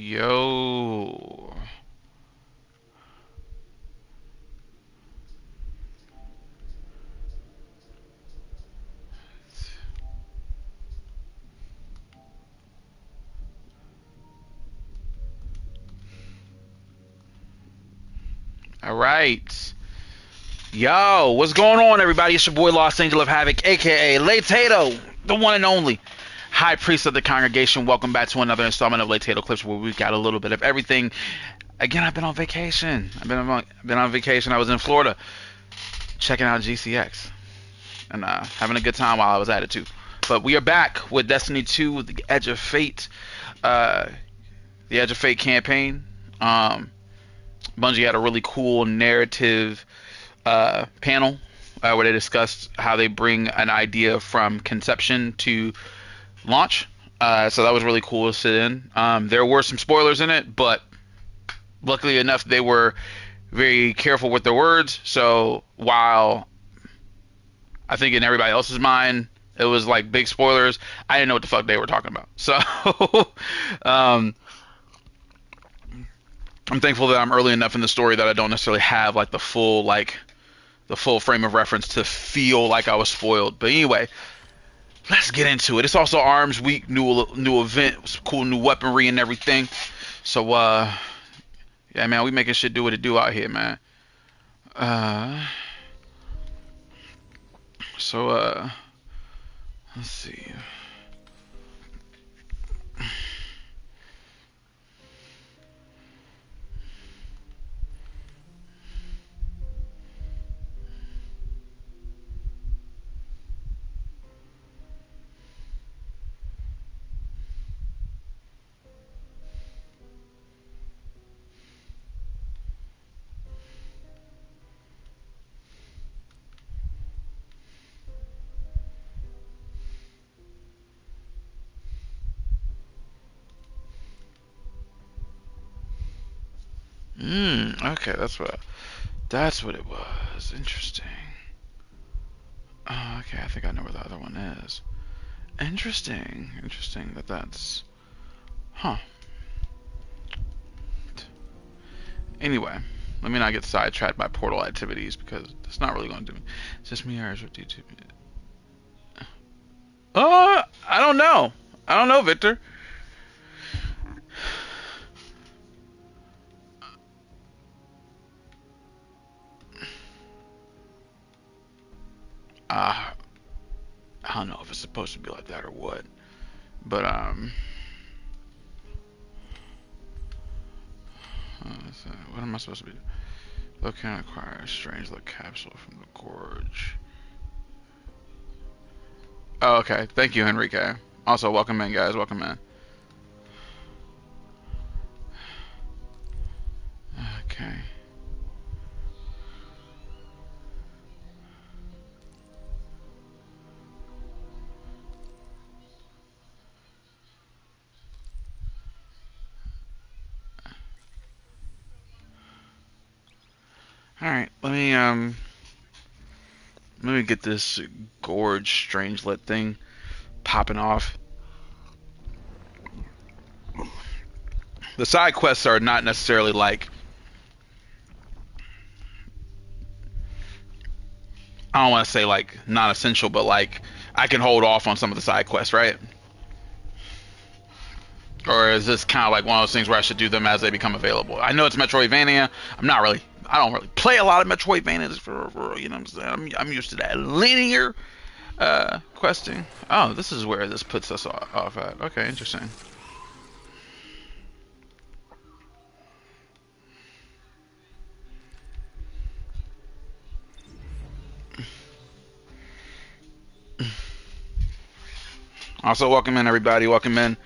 Yo. All right. Yo, what's going on, everybody? It's your boy Los Angel of Havoc, aka Letato, the one and only High Priest of the Congregation. Welcome back to another installment of Letato Clips, where we've got a little bit of everything. Again, I've been on vacation. I've been on vacation. I was in Florida, checking out GCX and having a good time while I was at it too. But we are back with Destiny 2, The Edge of Fate, the Edge of Fate campaign. Bungie had a really cool narrative panel where they discussed how they bring an idea from conception to launch. So that was really cool to sit in. There were some spoilers in it, but luckily enough, they were very careful with their words. So while I think in everybody else's mind it was like big spoilers, I didn't know what the fuck they were talking about. So um, I'm thankful that I'm early enough in the story that I don't necessarily have like the full frame of reference to feel like I was spoiled. But anyway, let's get into it. It's also Arms Week, new event, some cool new weaponry and everything. So yeah, man, we making shit do what it do out here, man. So let's see. Okay, that's what it was. Interesting. Oh, okay, I think I know where the other one is. Interesting. Interesting that's... Huh. Anyway, let me not get sidetracked by portal activities because it's not really going to do me. Is this me or is it YouTube? I don't know. I don't know, Victor. I don't know if it's supposed to be like that or what, but what am I supposed to be? Look, can acquire a strange look capsule from the gorge. Oh, okay. Thank you, Enrique. Also, welcome in, guys. Welcome in. Okay. All right. Let me get this gorge strangelet thing popping off. The side quests are not necessarily like, I don't want to say like non-essential, but like I can hold off on some of the side quests, right? Or is this kind of like one of those things where I should do them as they become available? I know it's Metroidvania. I don't really play a lot of Metroidvanias for you know what I'm saying? I'm used to that linear questing. Oh, this is where this puts us off at. Okay, interesting. Also, welcome in, everybody. Welcome in.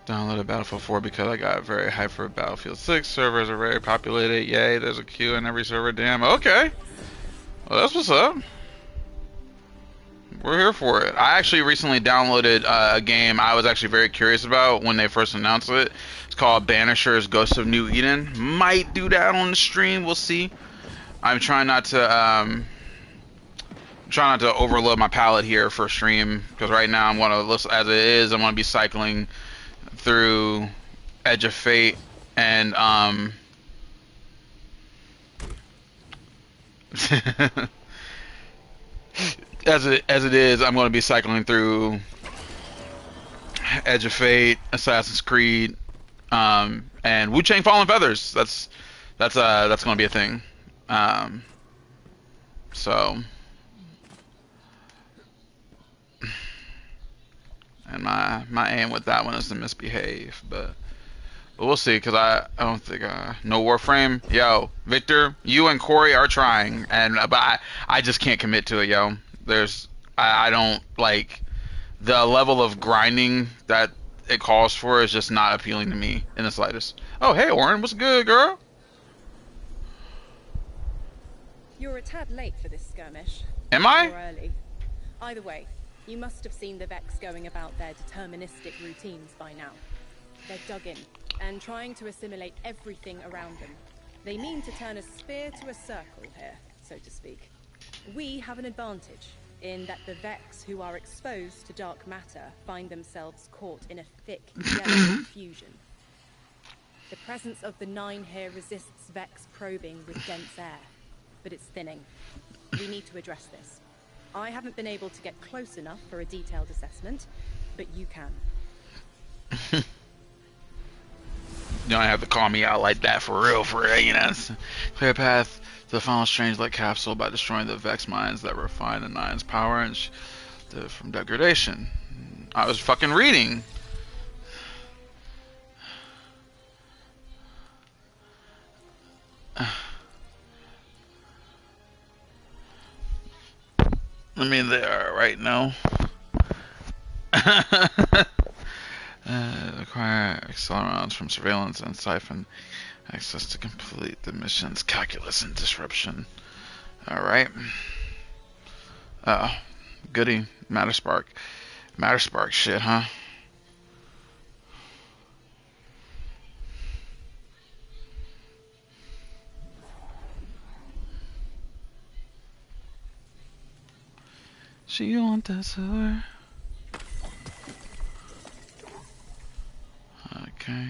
Downloaded Battlefield 4 because I got very hyped for Battlefield 6. Servers are very populated. Yay, there's a queue in every server. Damn. Okay. Well, that's what's up. We're here for it. I actually recently downloaded a game I was actually very curious about when they first announced it. It's called Banisher's Ghost of New Eden. Might do that on the stream. We'll see. I'm trying not to trying not to overload my palette here for stream, because right now I'm going to listen as it is. I'm going to be cycling through Edge of Fate and as it is, I'm going to be cycling through Edge of Fate, Assassin's Creed, and Wu-Chang Fallen Feathers. That's going to be a thing. So, and my aim with that one is to misbehave, but we'll see, because I don't think no Warframe. Yo, Victor, you and Corey are trying, and but I just can't commit to it, yo. I don't like the level of grinding that it calls for is just not appealing to me in the slightest. Oh, hey, Oren, what's good, girl? You're a tad late for this skirmish. Am I? Or early. Either way, you must have seen the Vex going about their deterministic routines by now. They're dug in and trying to assimilate everything around them. They mean to turn a sphere to a circle here, so to speak. We have an advantage in that the Vex who are exposed to dark matter find themselves caught in a thick yellow fusion. The presence of the Nine here resists Vex probing with dense air, but it's thinning. We need to address this. I haven't been able to get close enough for a detailed assessment, but you can. You don't have to call me out like that for real, you know. Clear a path to the final Strange-like capsule by destroying the Vex mines that refine the Nine's power and from degradation. I was fucking reading. I mean, they are right now. Acquire accelerators from surveillance and siphon access to complete the mission's calculus and disruption. Alright. Oh, goody. Matterspark. Matterspark shit, huh? She want that sewer. Okay.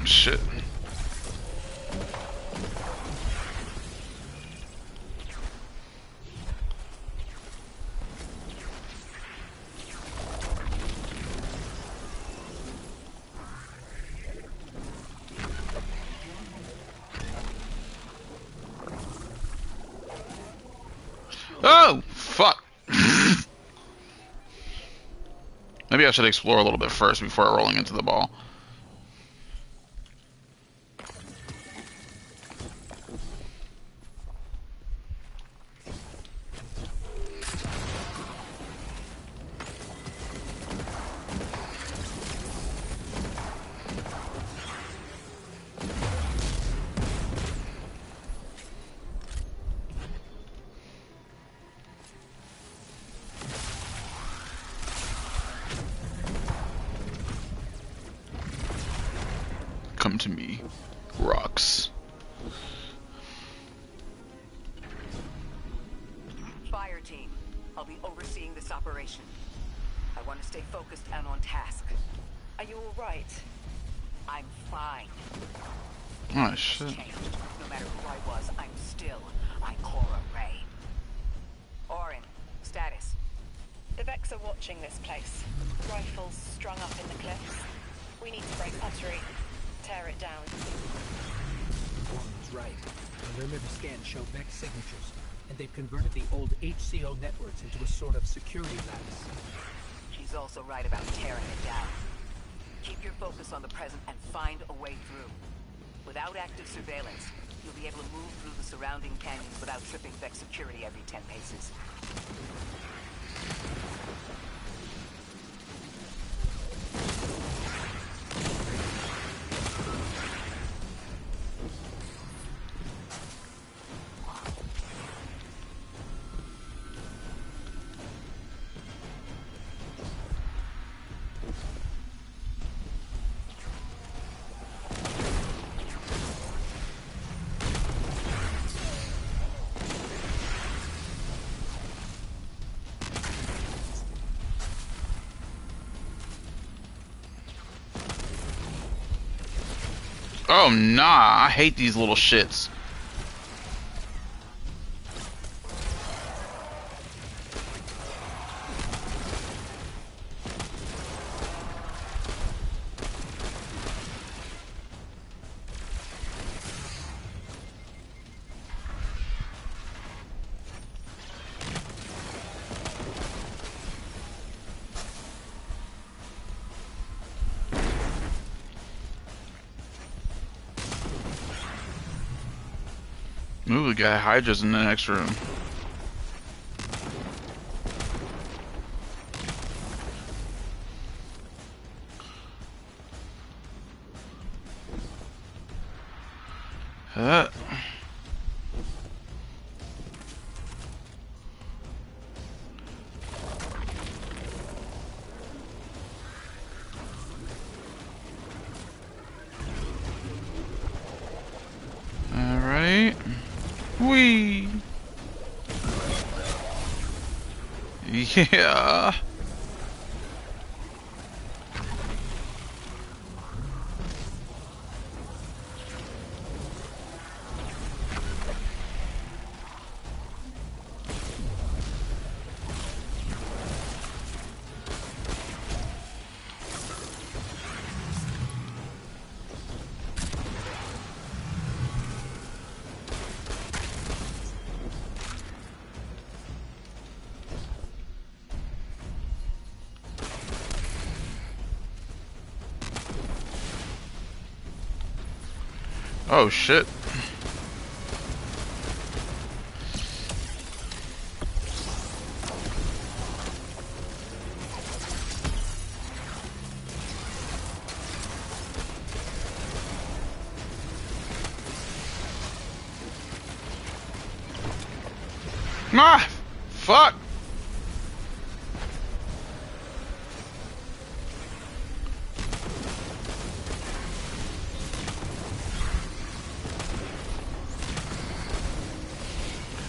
Shit. Oh, fuck. Maybe I should explore a little bit first before rolling into the ball. Come to me, rocks. Fire team, I'll be overseeing this operation. I want to stay focused and on task. Are you all right? I'm fine. Oh shit. No matter who I was, I'm still Ikora Rey. watching this place. Rifles strung up in the cliffs. We need to break pottery, tear it down. Warren's right. The perimeter scans show Vex signatures, and they've converted the old HCO networks into a sort of security lattice. She's also right about tearing it down. Keep your focus on the present and find a way through. Without active surveillance, you'll be able to move through the surrounding canyons without tripping Vex security every 10 paces. Oh nah, I hate these little shits. Ooh, we got Hydras in the next room. Alright. Whee! Yeah. Oh shit. Ah! Fuck!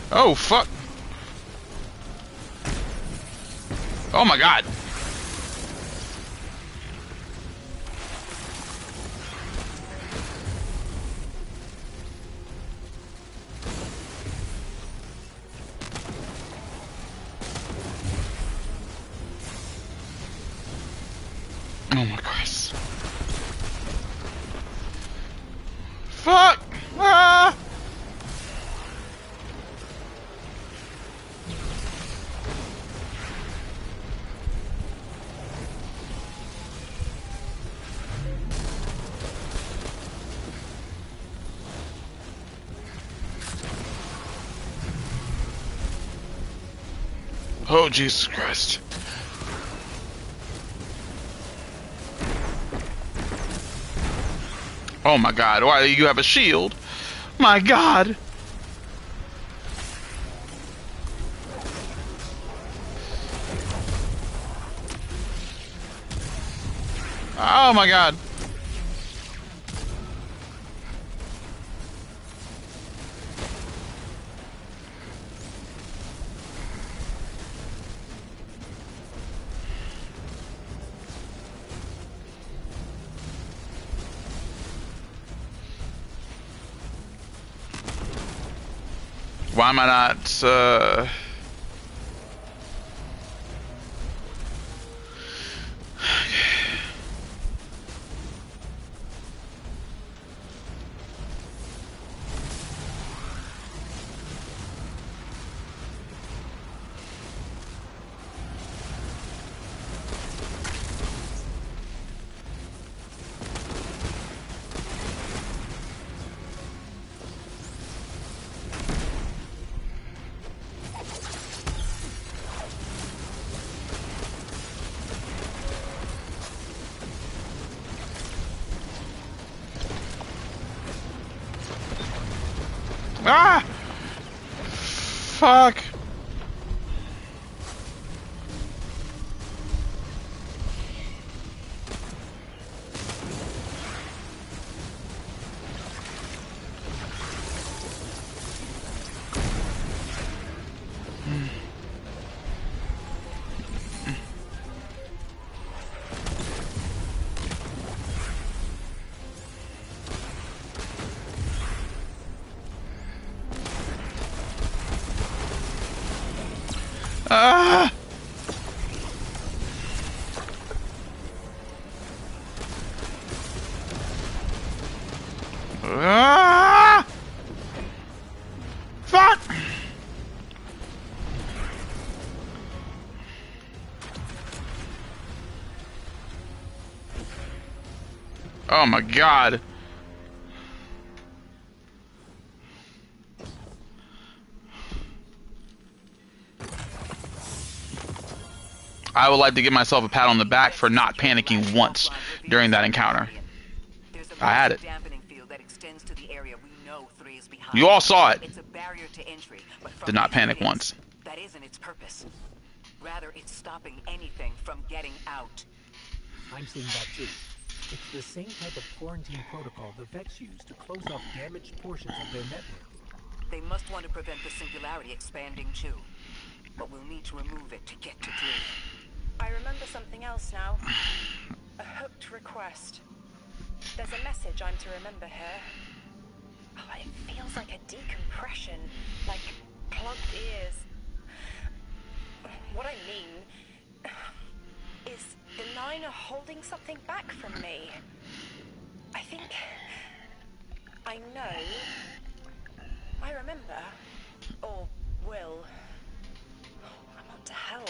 Oh, fuck. Oh my god. Oh my Christ. Fuck! Ah! Oh, Jesus Christ. Oh my god, why do you have a shield? My god! Oh my god. Why am I not, Ah! Fuck. Ah! Ah! Fuck! Oh my god. I would like to give myself a pat on the back for not panicking once during that encounter. I had it. You all saw it. It's a barrier to entry, but Did not panic once. That isn't its purpose. Rather, it's stopping anything from getting out. I'm seeing that too. It's the same type of quarantine protocol the Vex use to close off damaged portions of their network. They must want to prevent the singularity expanding too. But we'll need to remove it to get to Dree. I remember something else now. A hooked request. There's a message I'm to remember here. Oh, it feels like a decompression, like plugged ears. What I mean is the Nine are holding something back from me. I think I know. I remember. Or will. I want to help.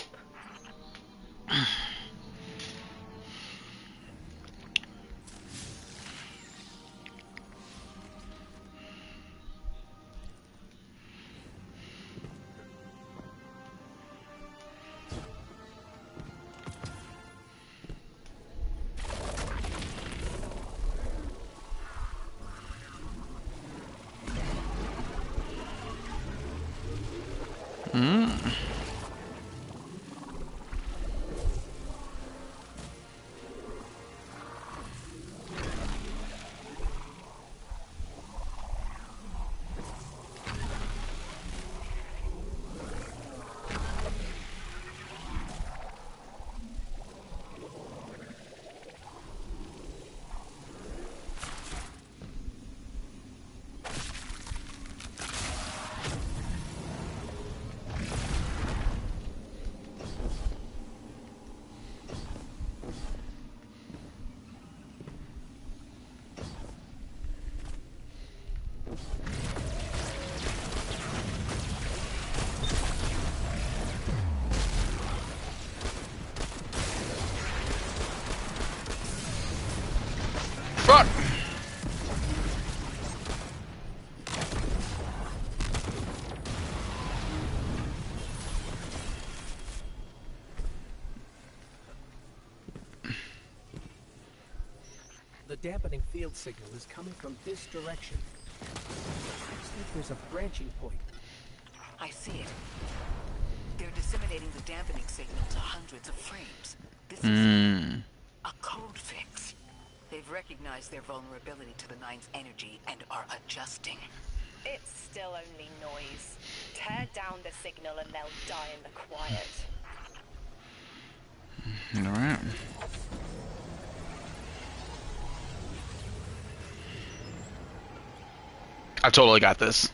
Fuck! The dampening field signal is coming from this direction. Looks like there's a branching point. I see it. They're disseminating the dampening signal to hundreds of frames. This is a code fix. They've recognized their vulnerability to the Nine's energy and are adjusting. It's still only noise. Tear down the signal and they'll die in the quiet. Alright. I totally got this.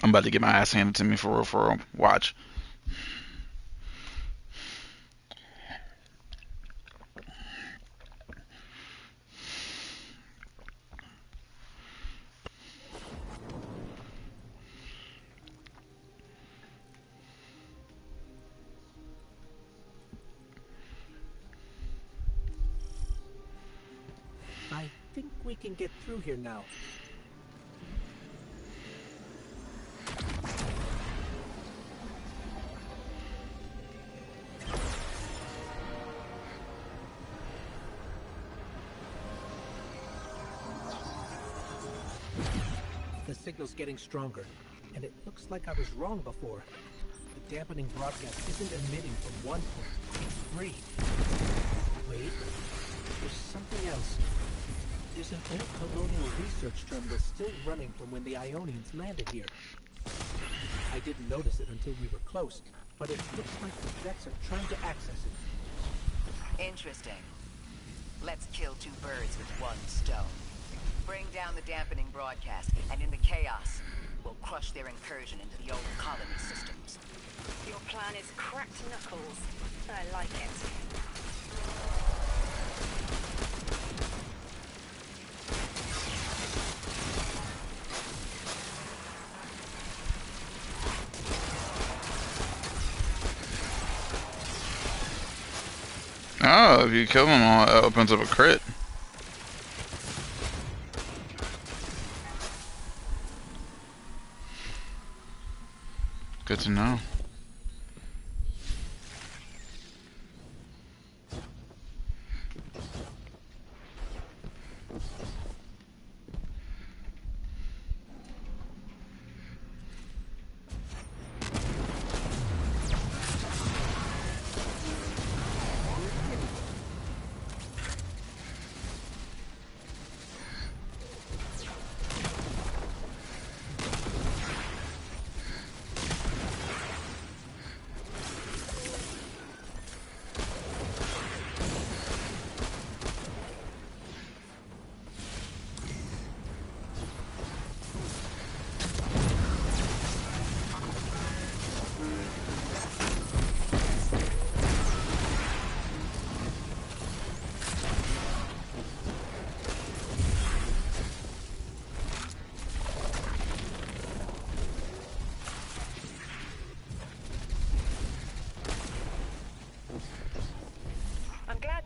I'm about to get my ass handed to me for real, for real. Watch. I think we can get through here now. The signal's getting stronger, and it looks like I was wrong before. The dampening broadcast isn't emitting from one point, it's three. Wait, there's something else. There's an old colonial research terminal still running from when the Ionians landed here. I didn't notice it until we were close, but it looks like the Vex are trying to access it. Interesting. Let's kill two birds with one stone. Bring down the dampening broadcast, and in the chaos, we'll crush their incursion into the old colony systems. Your plan is cracked knuckles. I like it. Oh, if you kill them all, it opens up a crit. Good to know.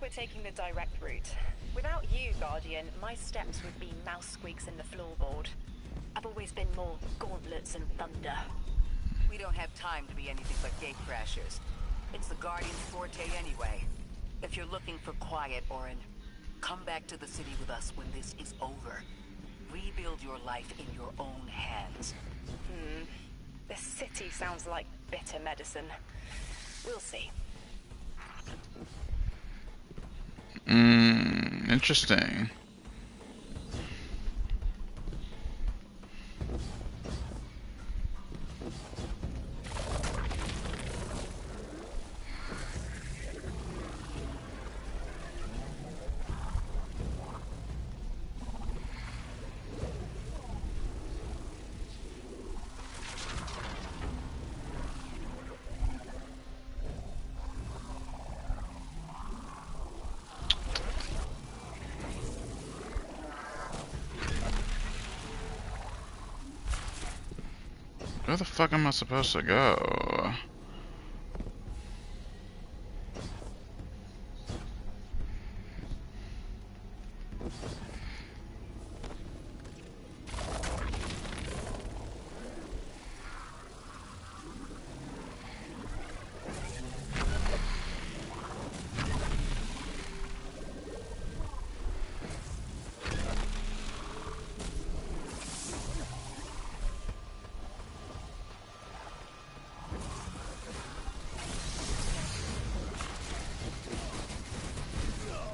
We're taking the direct route. Without you, Guardian, my steps would be mouse squeaks in the floorboard. I've always been more gauntlets and thunder. We don't have time to be anything but gatecrashers. It's the Guardian's forte anyway. If you're looking for quiet, Orin, come back to the city with us when this is over. Rebuild your life in your own hands. The city sounds like bitter medicine. We'll see. Interesting. Where the fuck am I supposed to go?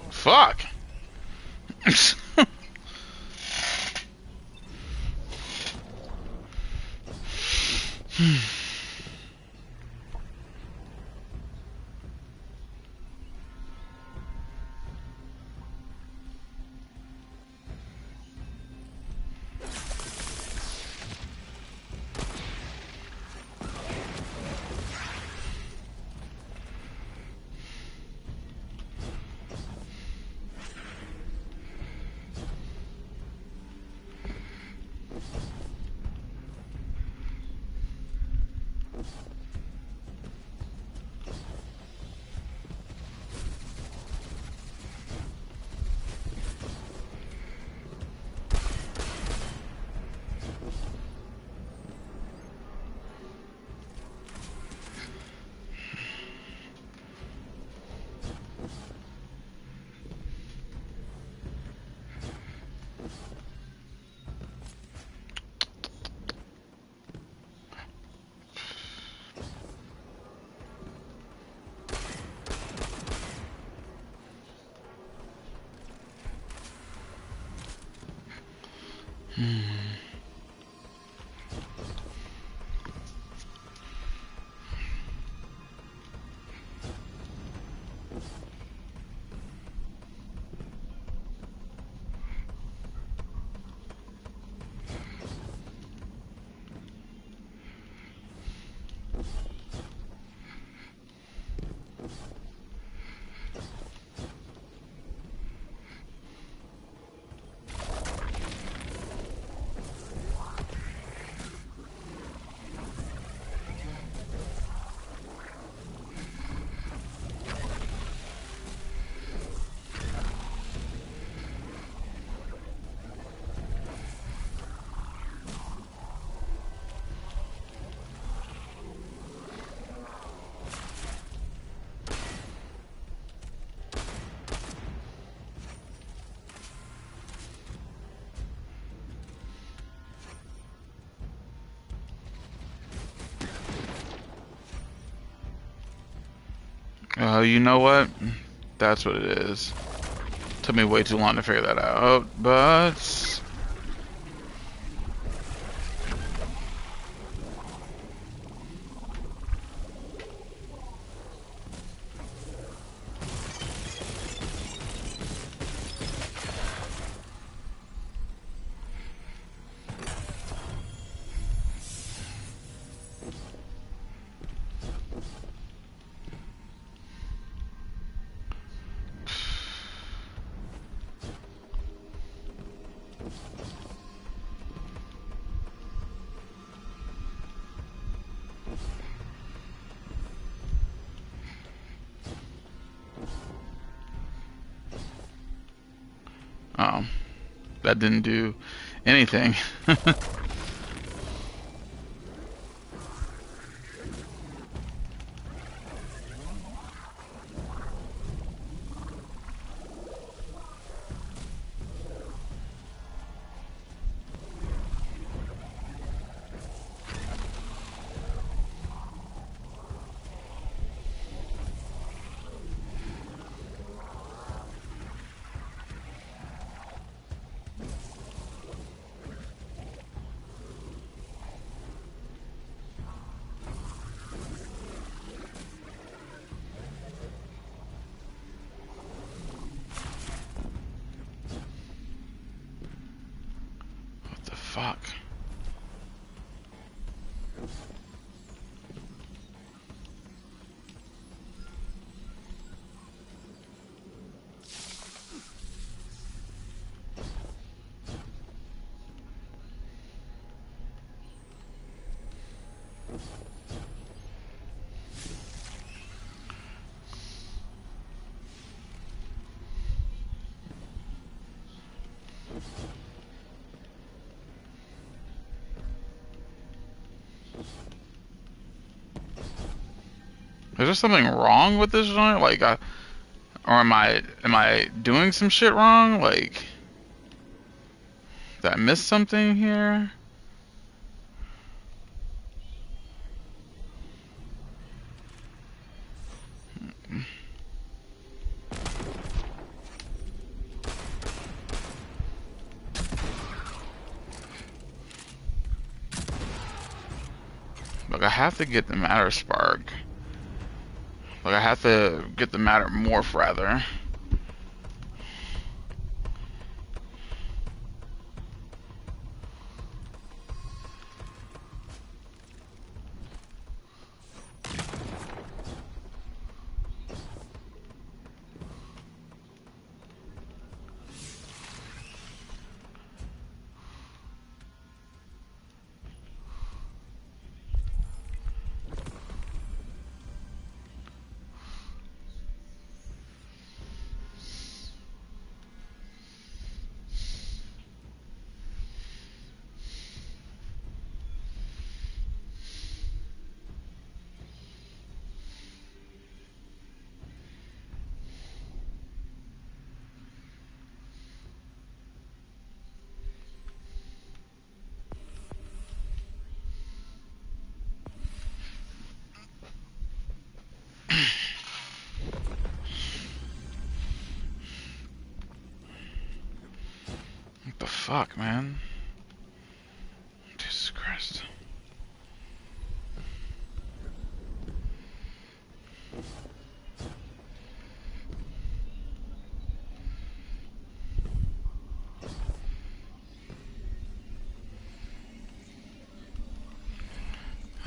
Fuck. You know what? That's what it is. Took me way too long to figure that out, but that didn't do anything. What the fuck? Is there something wrong with this joint? Like, or am I doing some shit wrong? Like, did I miss something here? Look, I have to get the matter spark. Like, I have to get the matter morph, rather. What the fuck, man?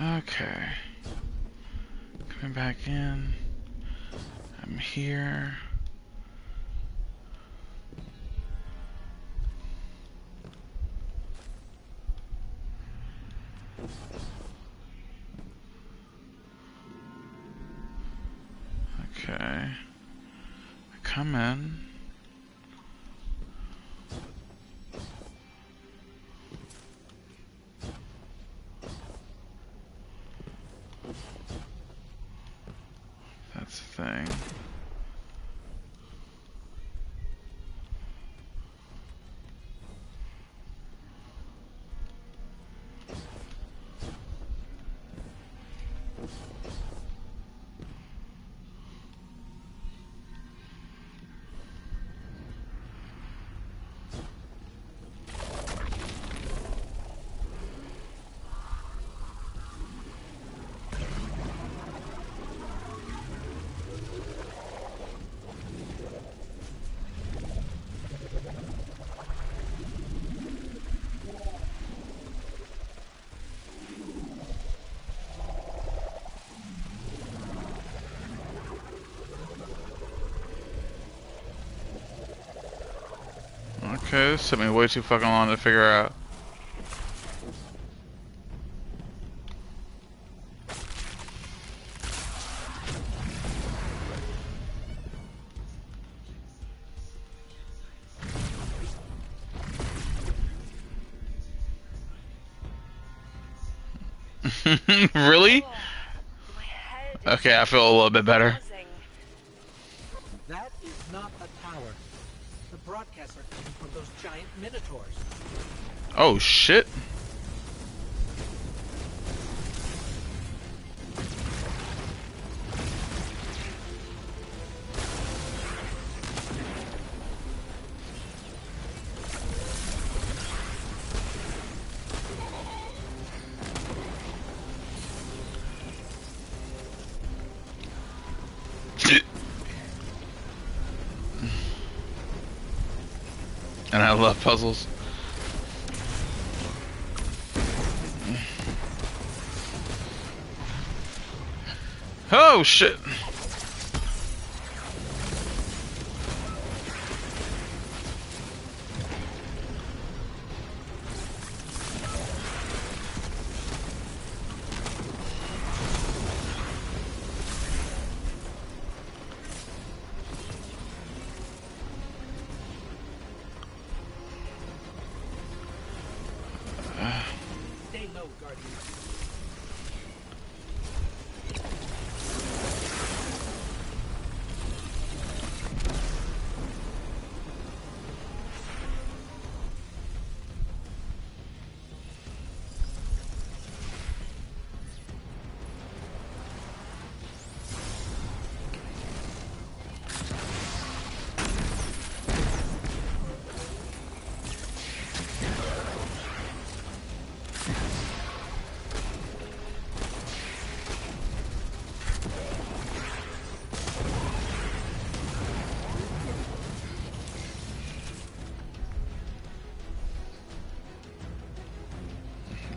Okay. Coming back in. I'm here. Okay. I come in. That's the thing. Okay, this took me way too fucking long to figure out. Really? My head is Okay, I feel a little bit better. buzzing. That is not a tower. The broadcasts are coming from those giant minotaurs. Oh shit. And I love puzzles. Oh shit. Stay low, Guardian.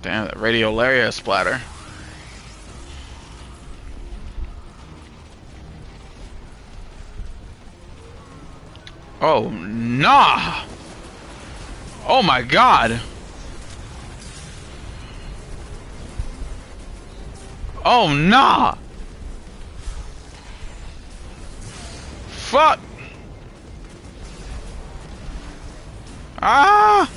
Damn, that radiolaria splatter. Oh, nah! Oh my god! Oh, nah! Fuck! Ah!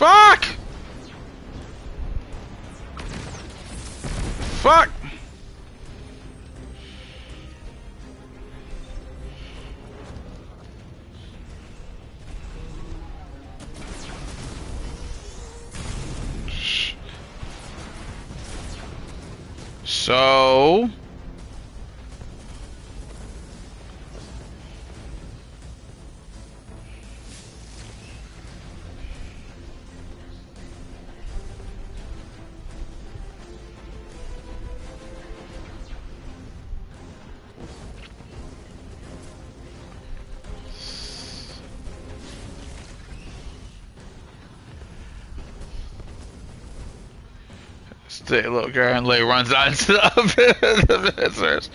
Fuck! Fuck! So... Stay low, Garen Lay runs out into the visitors.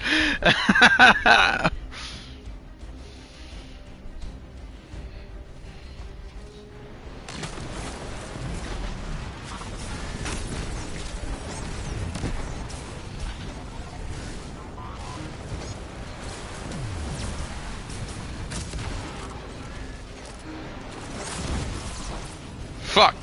Fuck.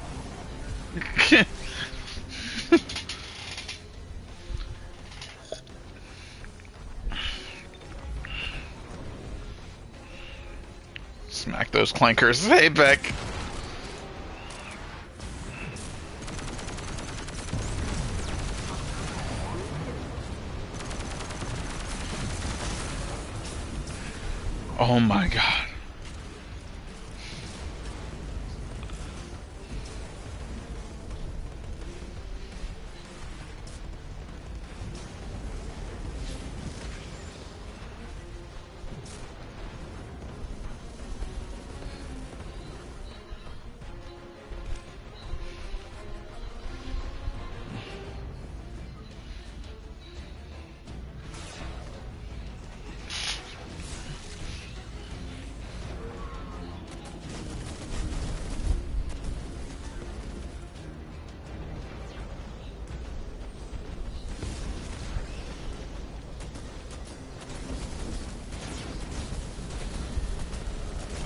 Smack those clankers. Hey, Beck. Oh my god.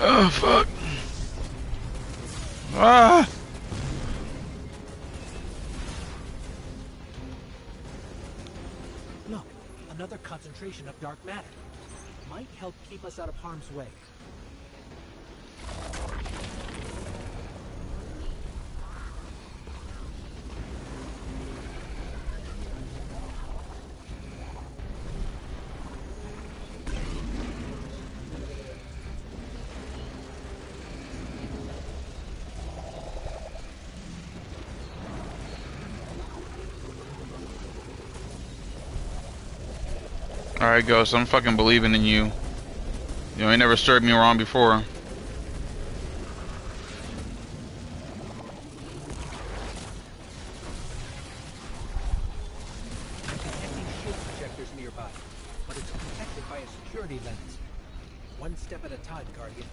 Oh, fuck. Ah! Look, another concentration of dark matter. Might help keep us out of harm's way. Alright, Ghost, I'm fucking believing in you. You ain't never served me wrong before. Detecting shield projectors nearby, but it's protected by a security lens. One step at a time, Guardian.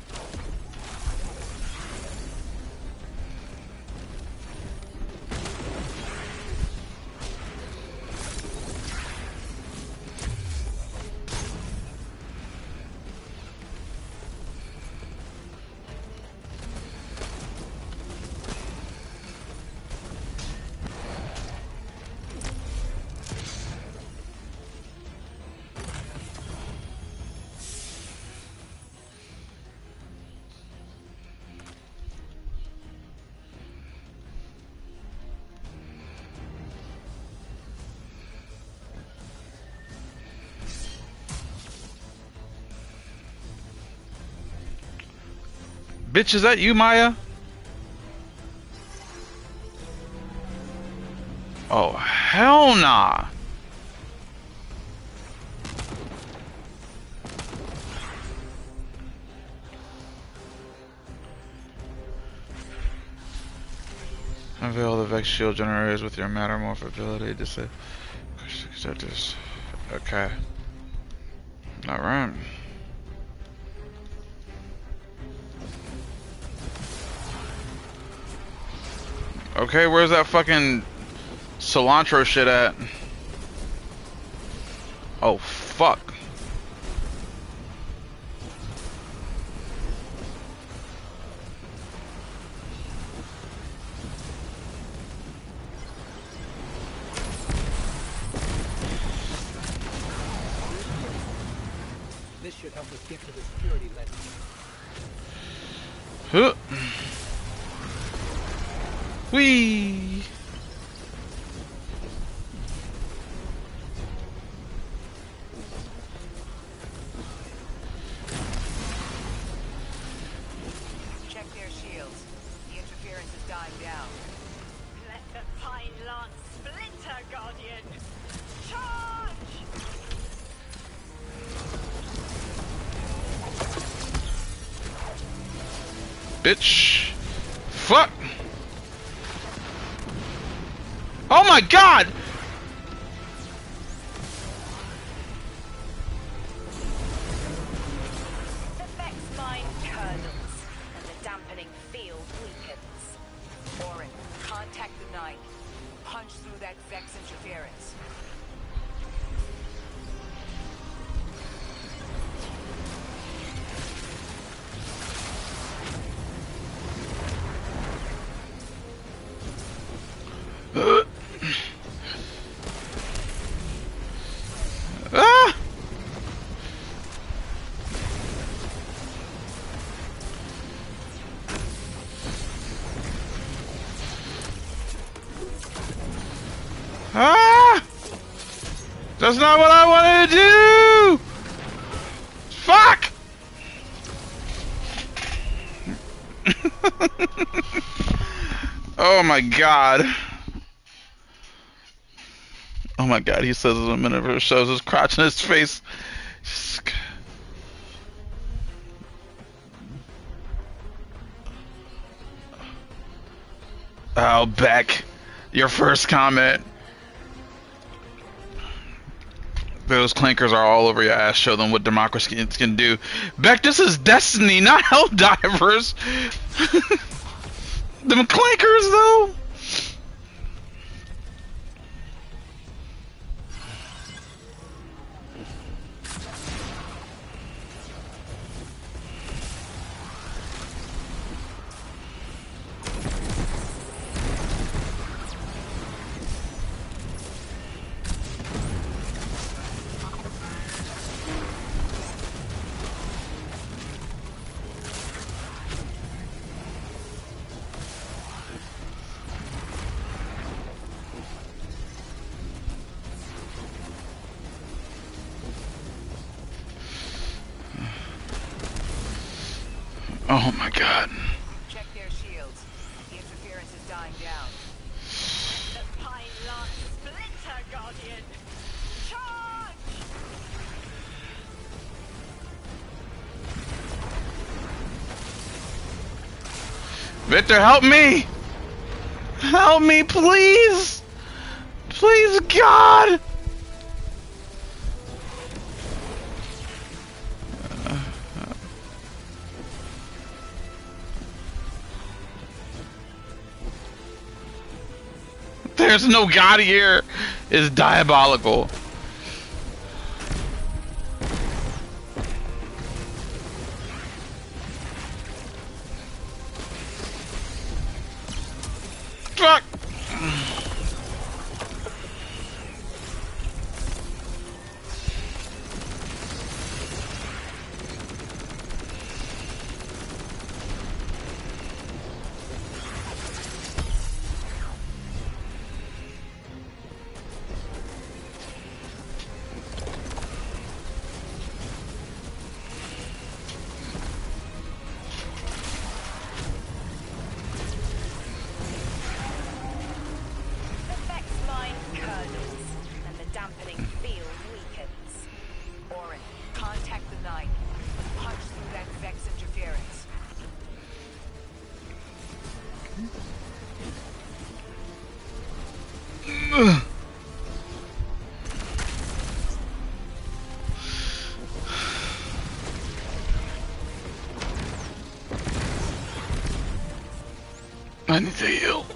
Bitch, is that you, Maya? Oh, hell nah. Unveil the Vex shield generators with your Mattermorph ability to say this. Okay. Alright. Okay, where's that fucking cilantro shit at? Oh, fuck. This should help us get to the security lens. Huh. Whee! Check their shields. The interference is dying down. Let the pine lance splinter, Guardian! Charge! Bitch. Fuck. Oh my god! The Vex mine curdles, and the dampening field weakens. Orin, contact the Nine. Punch through that Vex interference. Ah! Ah! That's not what I wanted to do! Fuck! Oh my god. Oh my god, he says it in a minute, it shows his crotch in his face. Oh, Beck, your first comment. Those clankers are all over your ass. Show them what democracy can do. Beck, this is Destiny, not Helldivers. Them clankers, though. Oh my god. Check their shields. The interference is dying down. The pine lance splinter, Guardian! Charge! Victor, help me! Help me, please! Please, God! There's no God here. It's diabolical. Fuck. The Vex mine curdles, and the dampening field weakens. Orin, contact the Nine. Punch through that Vex interference. I need to heal.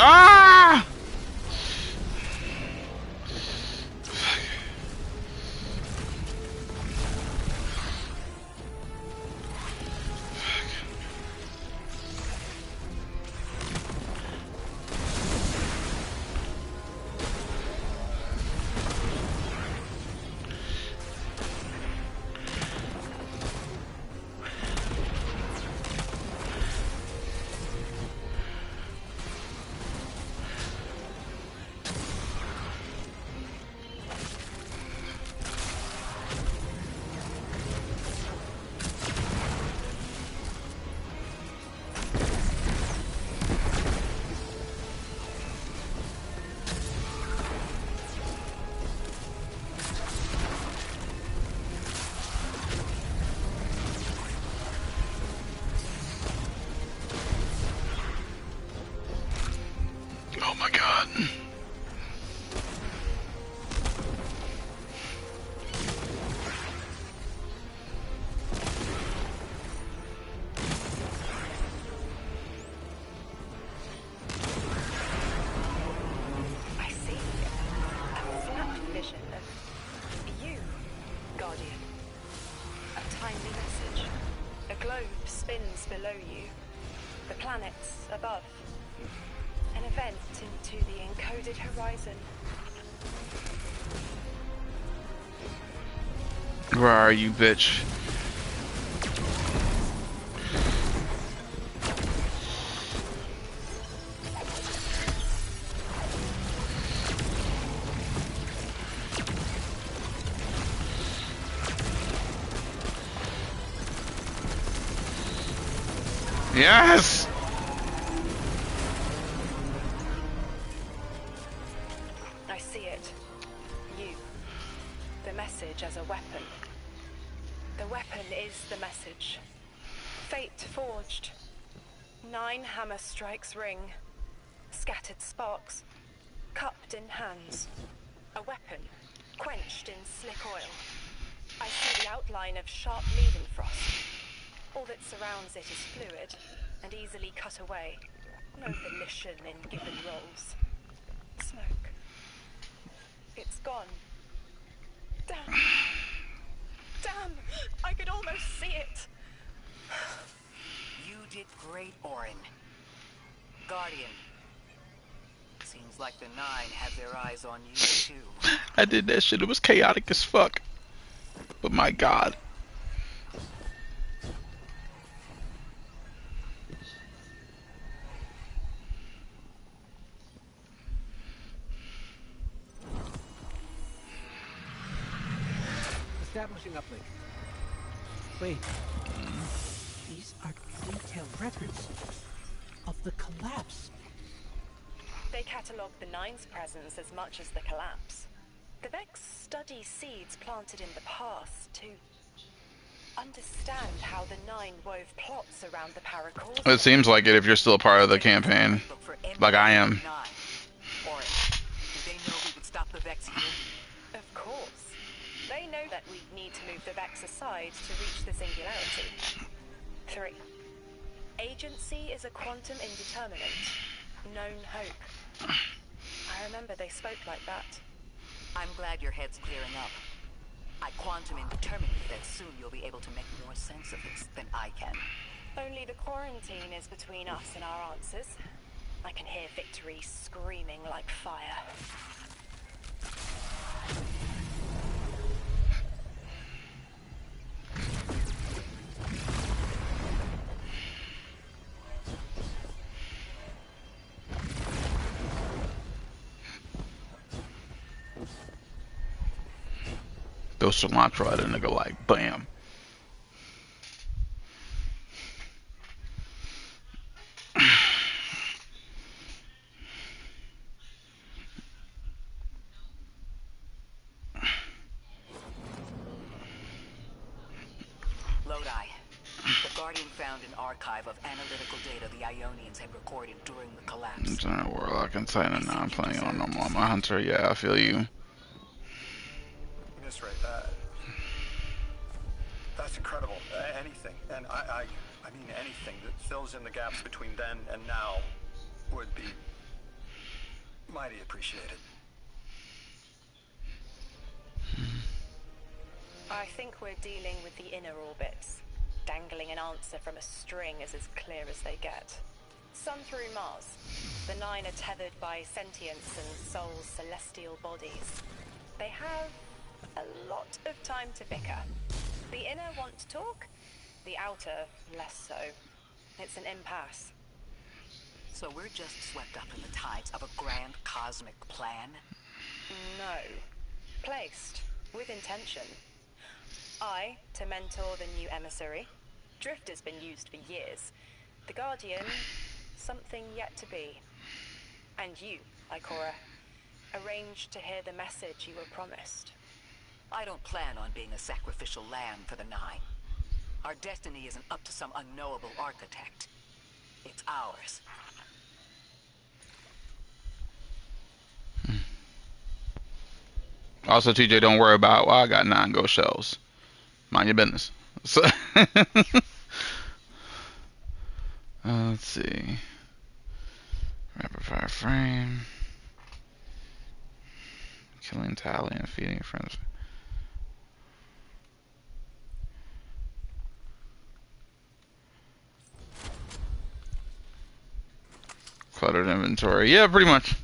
Ah! God. I see. A flat vision of you, Guardian. A timely message. A globe spins below you. The planets above. An event into the encoded horizon. Where are you, bitch? Yes! I see it. You. The message as a weapon. The weapon is the message. Fate forged. 9 hammer strikes ring. Scattered sparks. Cupped in hands. A weapon. Quenched in slick oil. I see the outline of sharp leaden frost. All that surrounds it is fluid and easily cut away. No volition in given roles. Smoke. It's gone. Damn. Damn! I could almost see it. You did great, Orin. Guardian. Seems like the Nine have their eyes on you, too. I did that shit. It was chaotic as fuck. But my God. Establishing uplink. Wait. These are detailed records of the collapse. They catalogue the Nine's presence as much as the collapse. The Vex study seeds planted in the past to understand how the Nine wove plots around the Paracors. It seems like it if you're still a part of the campaign. Like I am. Orin, do they know we would stop the Vex here? Of course. They know that we need to move the Vex aside to reach the singularity. 3. Agency is a quantum indeterminate. Known hope. I remember they spoke like that. I'm glad your head's clearing up. I quantum indeterminate that soon you'll be able to make more sense of this than I can. Only the quarantine is between us and our answers. I can hear victory screaming like fire. Throw cilantro at a nigga like bam. Lodi. The Guardian found an archive of analytical data the Ionians had recorded during the collapse. Giant Warlock and Titan. Now I'm playing on normal on my Hunter. Yeah, I feel you. That's right. That's incredible. Anything, and I mean anything that fills in the gaps between then and now would be mighty appreciated. I think we're dealing with the inner orbits. Dangling an answer from a string is as clear as they get. Sun through Mars. The Nine are tethered by sentience and Sol's celestial bodies. They have a lot of time to bicker. The inner want to talk, the outer less so. It's an impasse. So we're just swept up in the tides of a grand cosmic plan? No. Placed. With intention. I, to mentor the new emissary. Drifter's been used for years. The Guardian, something yet to be. And you, Ikora, arranged to hear the message you were promised. I don't plan on being a sacrificial lamb for the Nine. Our destiny isn't up to some unknowable architect. It's ours. Also, TJ, don't worry about, well, I got 9 ghost shells. Mind your business. So, let's see. Rapid fire frame. Killing tally and feeding friends. Cluttered inventory. Yeah, pretty much.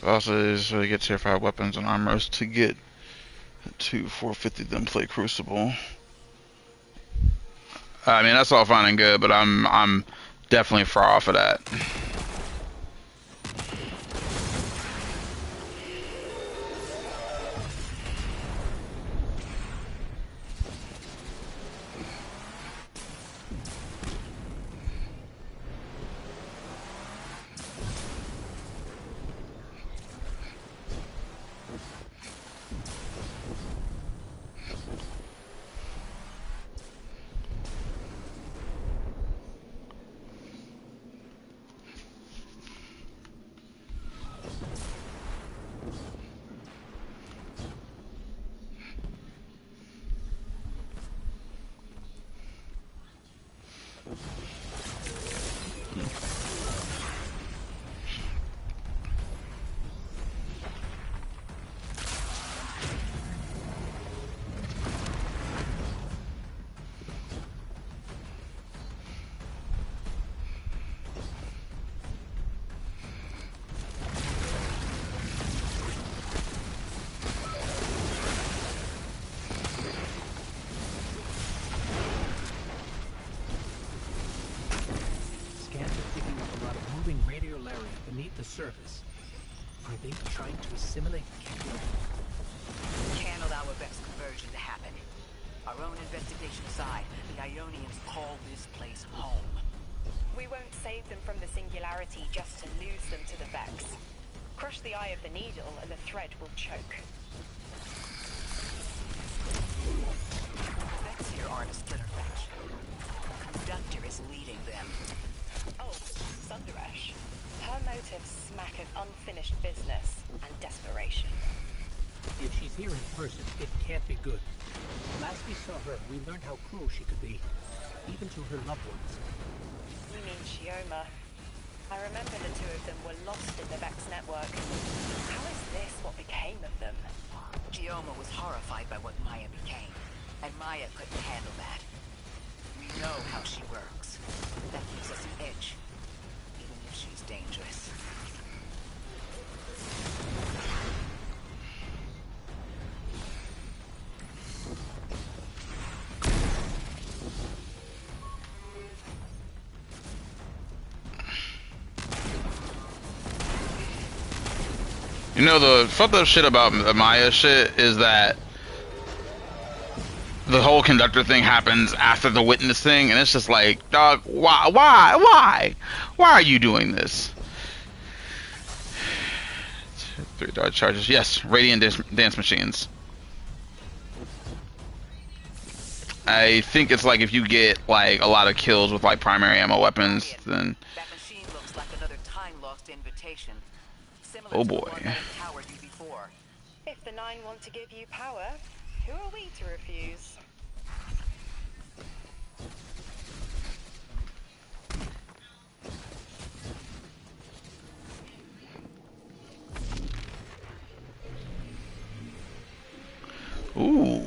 Also, is to get tier 5 weapons and armors to get to 450, then play Crucible. I mean, that's all fine and good, but I'm definitely far off of that. surface. Are they trying to assimilate Kepler? Can't allow a Vex conversion to happen. Our own investigation aside, the Ionians call this place home. We won't save them from the Singularity just to lose them to the Vex. Crush the eye of the needle and the thread will choke. The Vex here aren't a splitter batch. Conductor is leading them. Oh, Sundaresh. Her motives smack of unfinished business and desperation. If she's here in person, it can't be good. Last we saw her, we learned how cruel she could be, even to her loved ones. You mean Shioma? I remember the two of them were lost in the Vex network. How is this what became of them? Shioma was horrified by what Maya became, and Maya couldn't handle that. We know how she works. That gives us an edge, even if she's dangerous. You know, the fucked up shit about the Maya shit is that the whole conductor thing happens after the witness thing, and it's just like, dog, why are you doing this? 3 dart charges. Yes, radiant dance machines. I think it's like if you get like a lot of kills with like primary ammo weapons, then. That machine looks like another time-lost invitation. Similar Oh to the boy. one that empowered you before. If the Nine want to give you power, who are we to refuse? Ooh.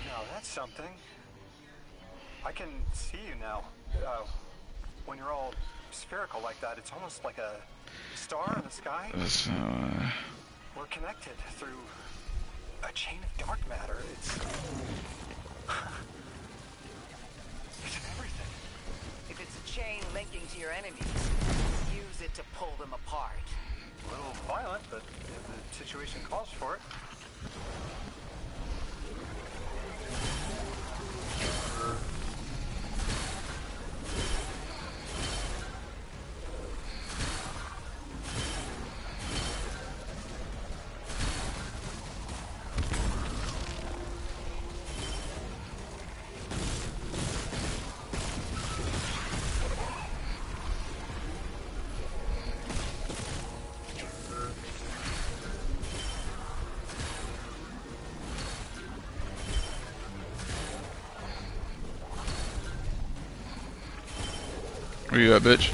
Now that's something. I can see you now. When you're all spherical like that, it's almost like a star in the sky. We're connected through a chain of dark matter. It's in everything. If it's a chain linking to your enemies, use it to pull them apart. A little violent, but if the situation calls for it. Where you at, bitch?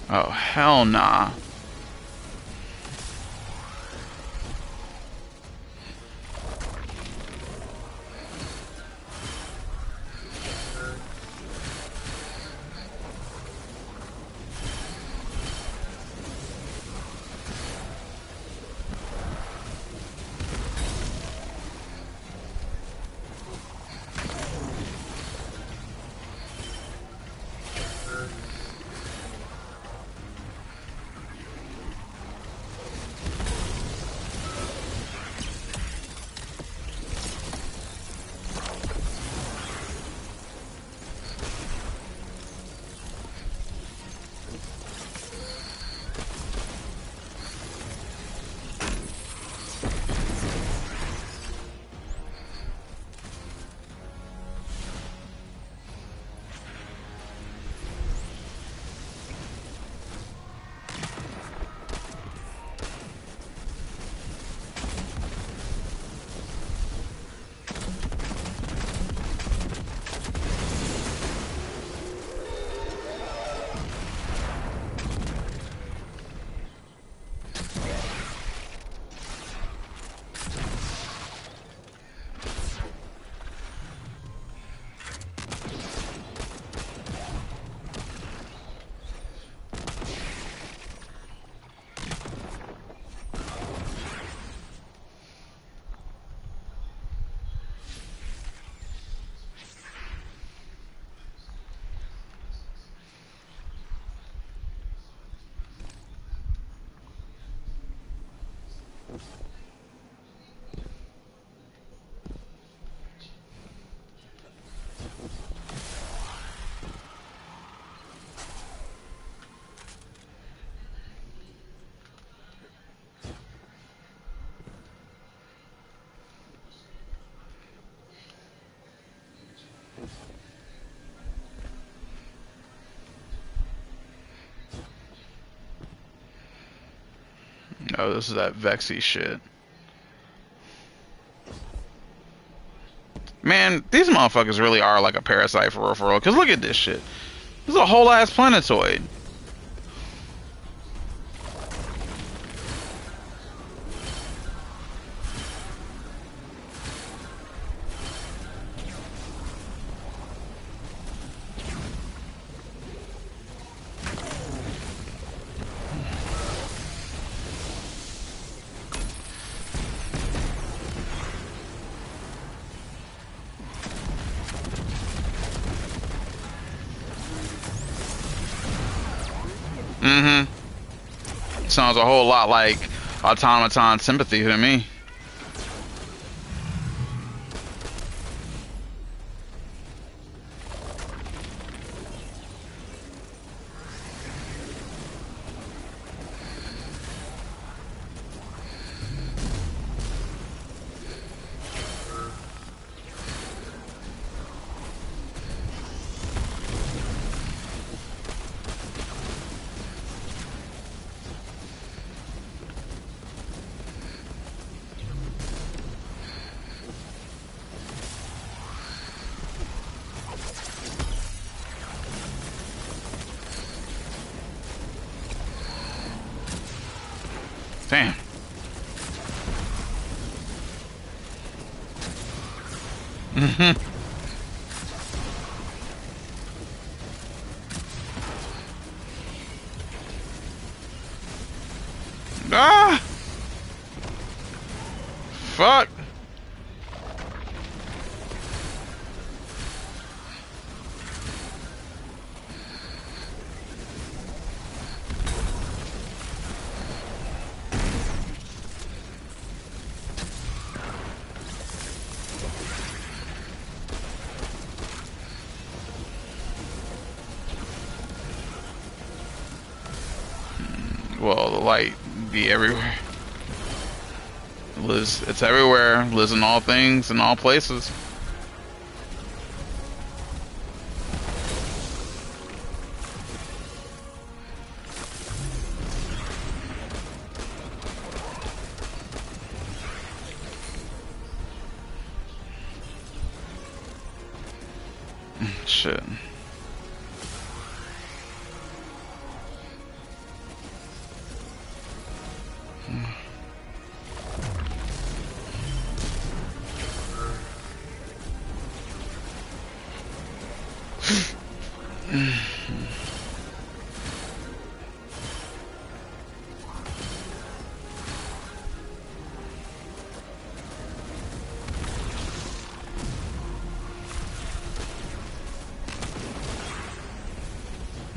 Oh, hell nah. Oh, this is that Vexy shit. Man, these motherfuckers really are like a parasite for real, because look at this shit. This is a whole ass planetoid. Mm-hmm. Sounds a whole lot like Automaton Sympathy to me. Damn. Mm-hmm. Ah! Fuck! Well, the light be everywhere. Liz, it's everywhere. Lives in all things, in all places. Shit.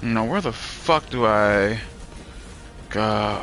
Now, where the fuck do I go?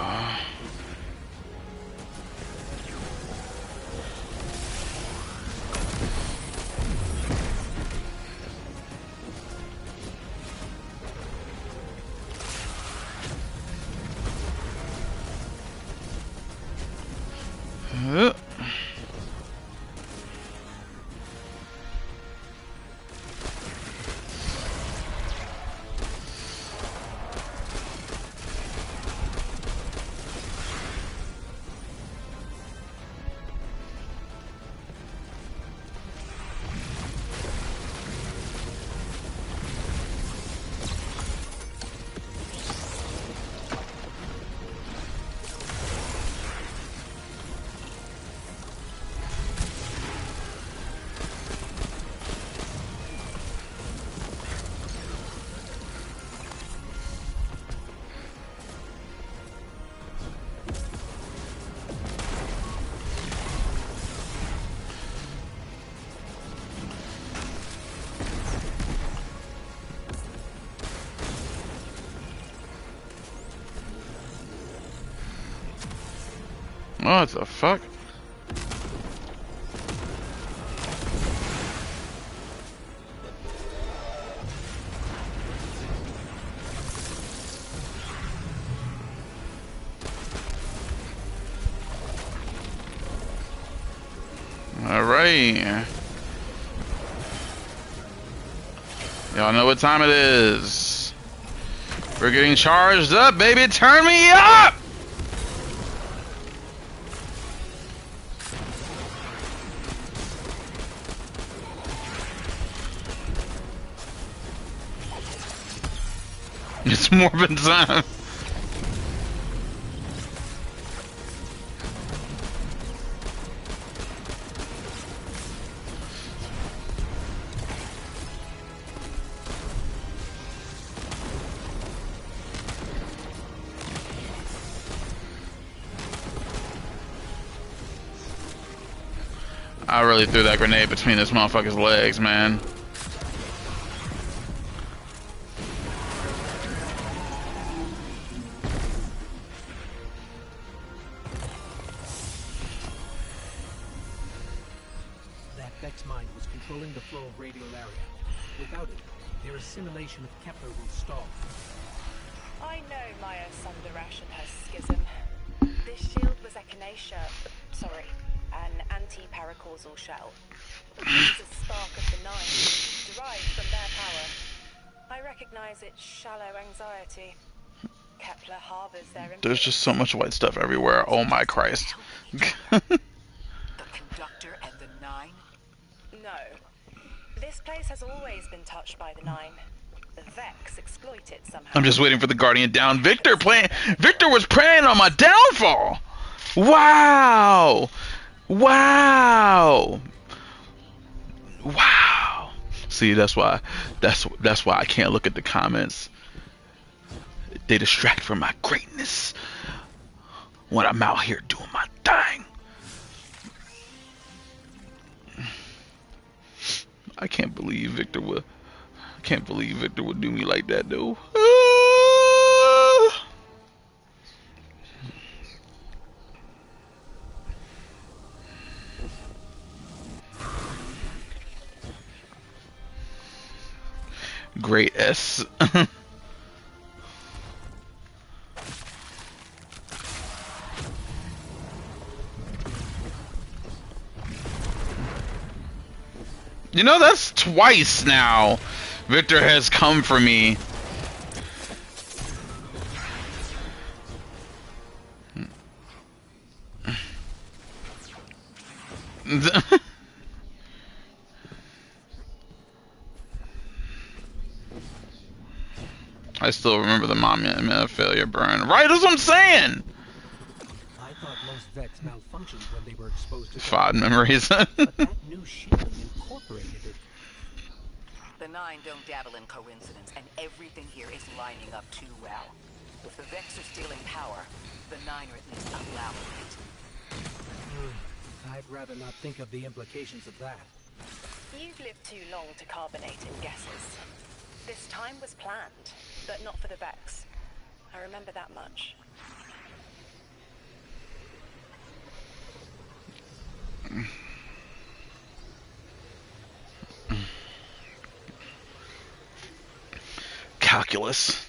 What the fuck? All right. Y'all know what time it is. We're getting charged up, baby. Turn me up! It's Morbin time. I really threw that grenade between this motherfucker's legs, man. mind was controlling the flow of radial area. Without it, their assimilation of Kepler will stall. I know Maya Sundarash and her schism. This shield was echinacea, sorry, an anti-paracausal shell. It uses a spark of the Nine, derived from their power. I recognize its shallow anxiety. Kepler harbors their influence. There's just so much white stuff everywhere. Oh my Christ. The Conductor and the Nine? No. This place has always been touched by the Nine. The Vex exploit it somehow. I'm just waiting for the Guardian down. Victor was preying on my downfall. Wow. Wow. Wow. See, that's why I can't look at the comments. They distract from my greatness when I'm out here doing my thing. I can't believe Victor would do me like that, though. Great S. You know, that's twice now Victor has come for me. I still remember the Mama failure burn. Right, that's what I'm saying! I thought most Vex malfunctioned when they were exposed to Fond memories. but that new shielding incorporated it. The Nine don't dabble in coincidence, and everything here is lining up too well. If the Vex are stealing power, the Nine are at least allowing it. I'd rather not think of the implications of that. You've lived too long to carbonate in guesses. This time was planned, but not for the Vex. I remember that much. Calculus.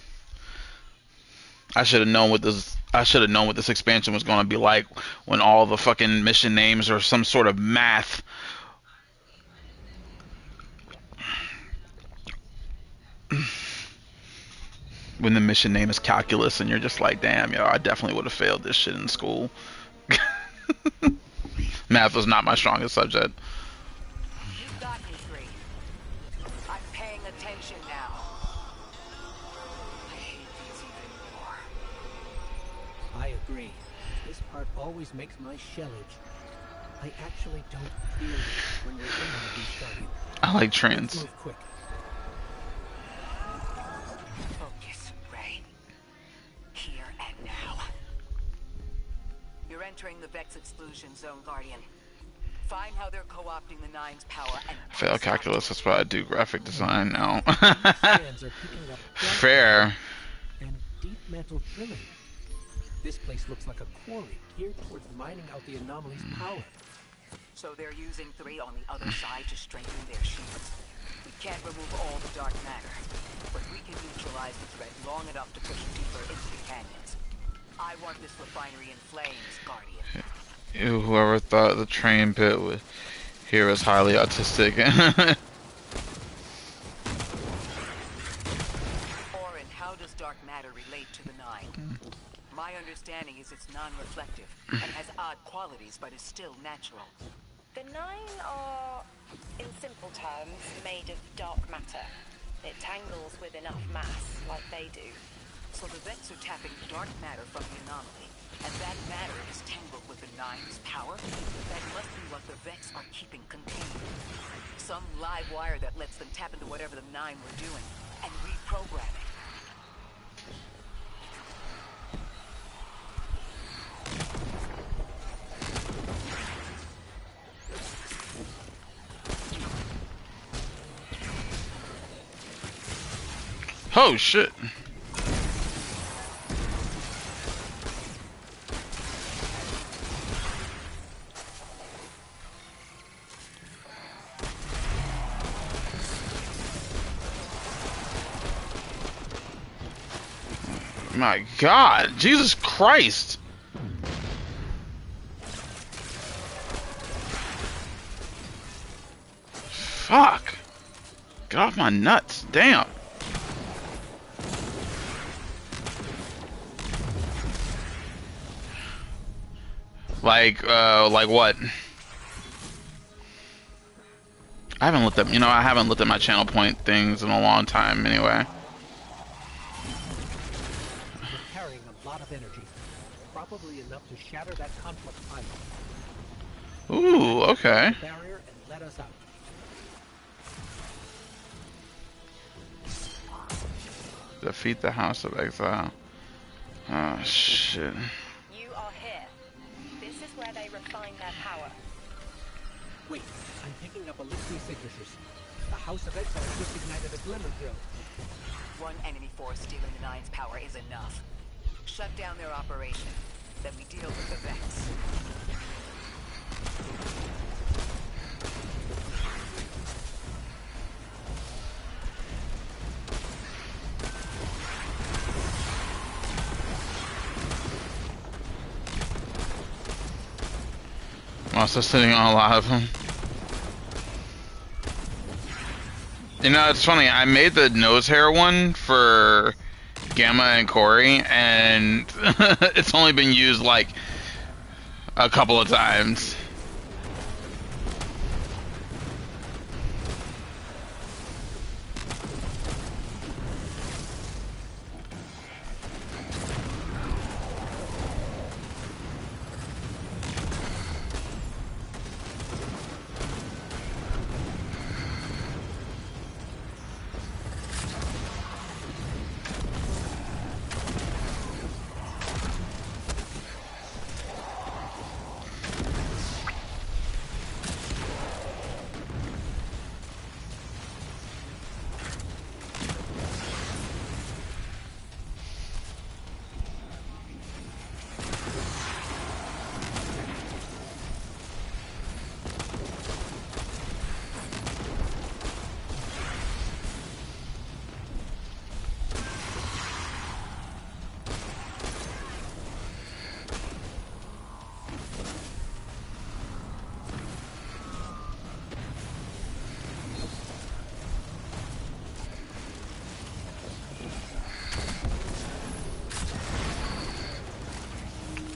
I should have known what this expansion was going to be like when all the fucking mission names are some sort of math. When the mission name is calculus and you're just like, damn, yo, I definitely would have failed this shit in school. Math was not my strongest subject. You got me, Green. I'm paying attention now. I hate these even more. I agree. This part always makes my shell itch. I actually don't feel it when you're in one of these Guardians. I like Let's trans. move quick. Focus, Ray. Here and now. You're entering the Vex exclusion zone, Guardian. Find how they're co-opting the Nine's power and Fail calculus, that's what I do, graphic design now. Strands are picking up Fair. and deep metal drilling. This place looks like a quarry geared towards mining out the anomaly's power. So they're using 3 on the other side to strengthen their shields. We can't remove all the dark matter, but we can neutralize the threat long enough to push deeper into the canyons. I want this refinery in flames, Guardian. Ew, whoever thought the train pit would here is highly autistic. Orin, how does dark matter relate to the Nine? My understanding is it's non-reflective and has odd qualities, but is still natural. The Nine are, in simple terms, made of dark matter. It tangles with enough mass, like they do. So the Vex are tapping dark matter from the anomaly, and that matter is tangled with the Nine's power? That must be what the Vex are keeping contained. Some live wire that lets them tap into whatever the Nine were doing, and reprogram it. Oh shit. My God, Jesus Christ. Fuck. Get off my nuts. Damn. Like what? I haven't looked up, I haven't looked at my channel point things in a long time anyway. You're carrying a lot of energy. Probably enough to shatter that conflict pylon. Ooh, okay. Barrier and let us out. Defeat the House of Exile. Oh, shit. You are here. This is where they refine their power. Wait, I'm picking up elixir signatures. The House of Exile just ignited a glimmer drill. One enemy force stealing the Nine's power is enough. Shut down their operation. Then we deal with the Vex. I'm also sitting on a lot of them. It's funny, I made the nose hair one for Gamma and Corey, and it's only been used like a couple of times.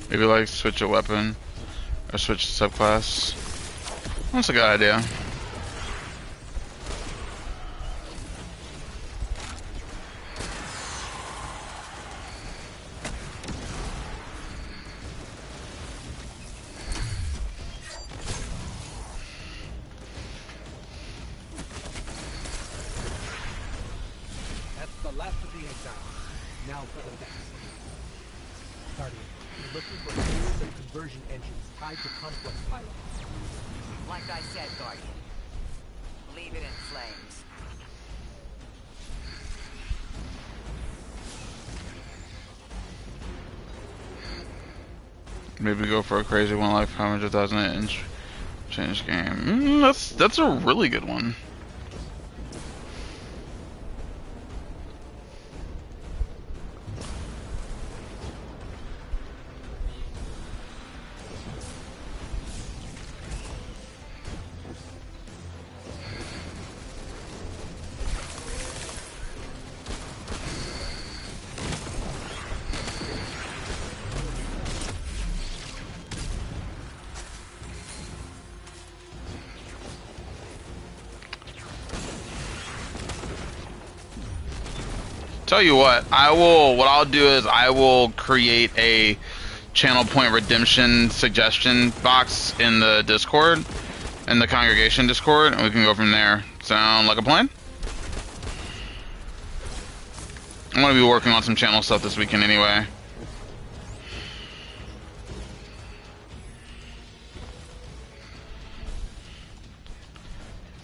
Maybe like switch a weapon or switch subclass. That's a good idea. That's the last of the exiles. Now for the Vex. Guardian, you're looking for tools and conversion engines tied to complex pylons. Like I said, Guardian. Leave it in flames. Maybe go for a crazy one like 500,000 inch change game. That's a really good one. Tell you what I'll do is I will create a channel point redemption suggestion box in the Discord, in the congregation Discord, and we can go from there. Sound like a plan? I'm gonna be working on some channel stuff this weekend anyway.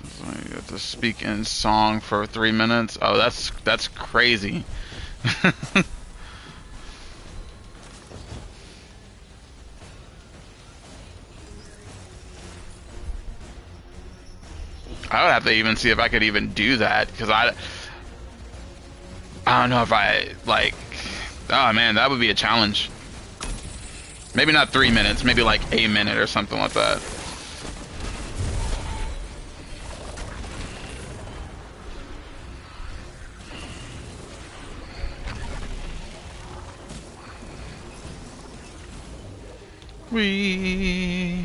So you have to speak in song for 3 minutes. Oh, that's crazy. I would have to even see if I could even do that, because I don't know if I like Oh man, that would be a challenge. Maybe not 3 minutes, maybe like a minute or something like that. Wee.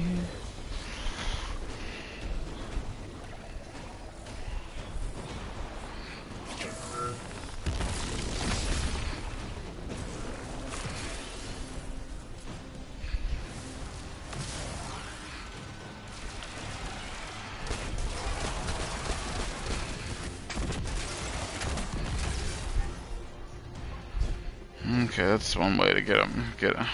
Okay, that's one way to get him. Get him.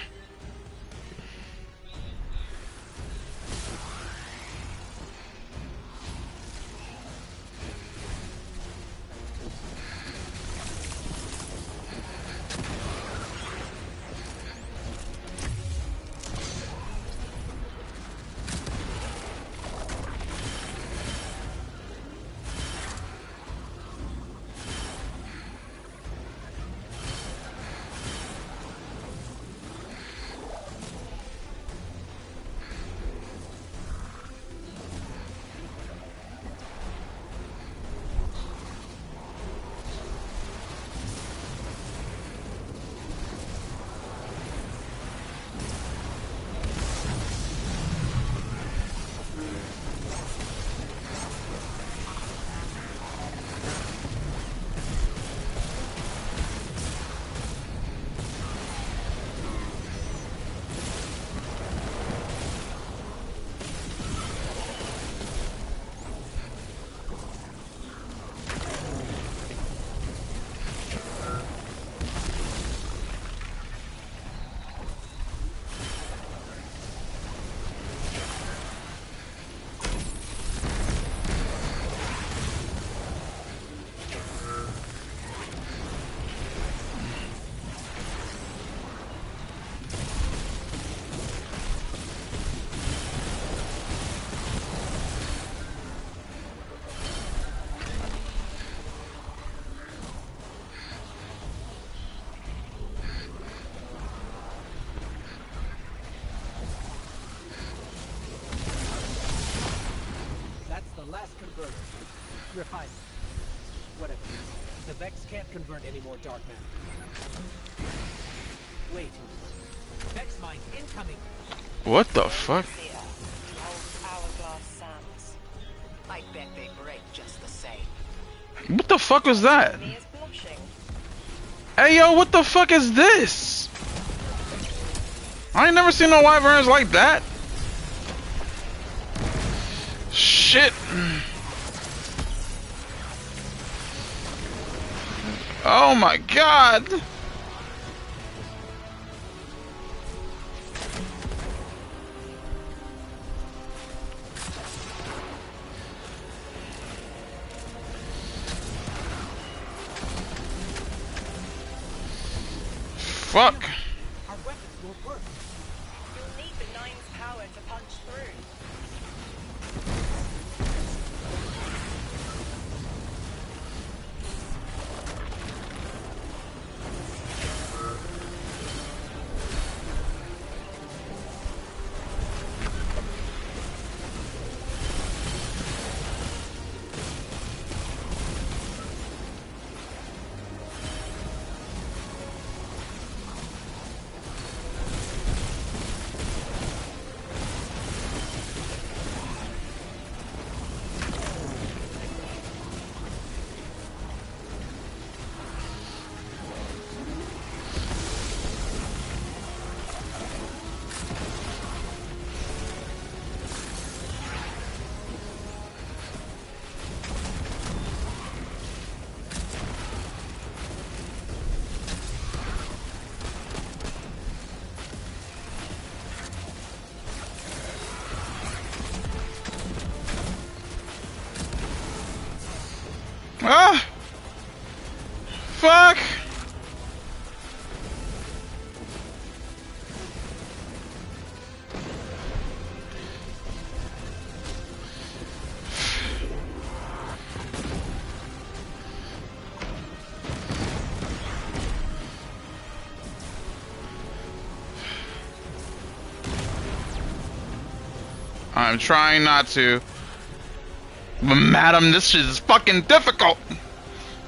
Last converter. Refine. Whatever. The Vex can't convert any more dark matter. Wait. Vex mine incoming. What the fuck? Hourglass sands. I bet they break just the same. What the fuck was that? Me is blushing. Hey yo, what the fuck is this? I ain't never seen no wyverns like that. Shit. Oh my god. Fuck. Our weapons won't work. You'll need the Nine's power to punch through. Ah! Fuck! I'm trying not to. But madam, this shit is fucking difficult.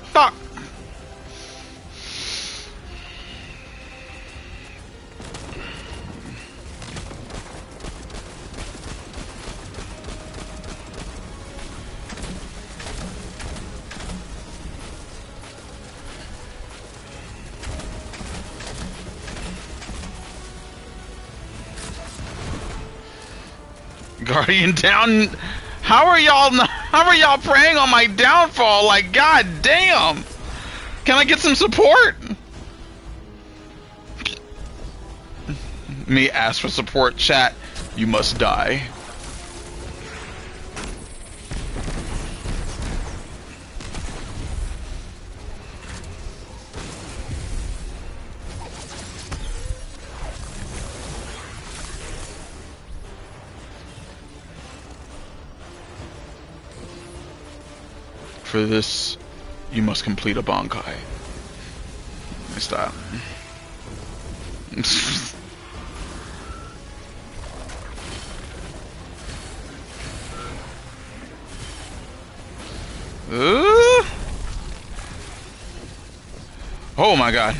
Fuck. Guardian down. How are y'all preying on my downfall? Like, god damn. Can I get some support? Me ask for support, chat. You must die. For this, you must complete a Bankai. Let me stop. Oh my god.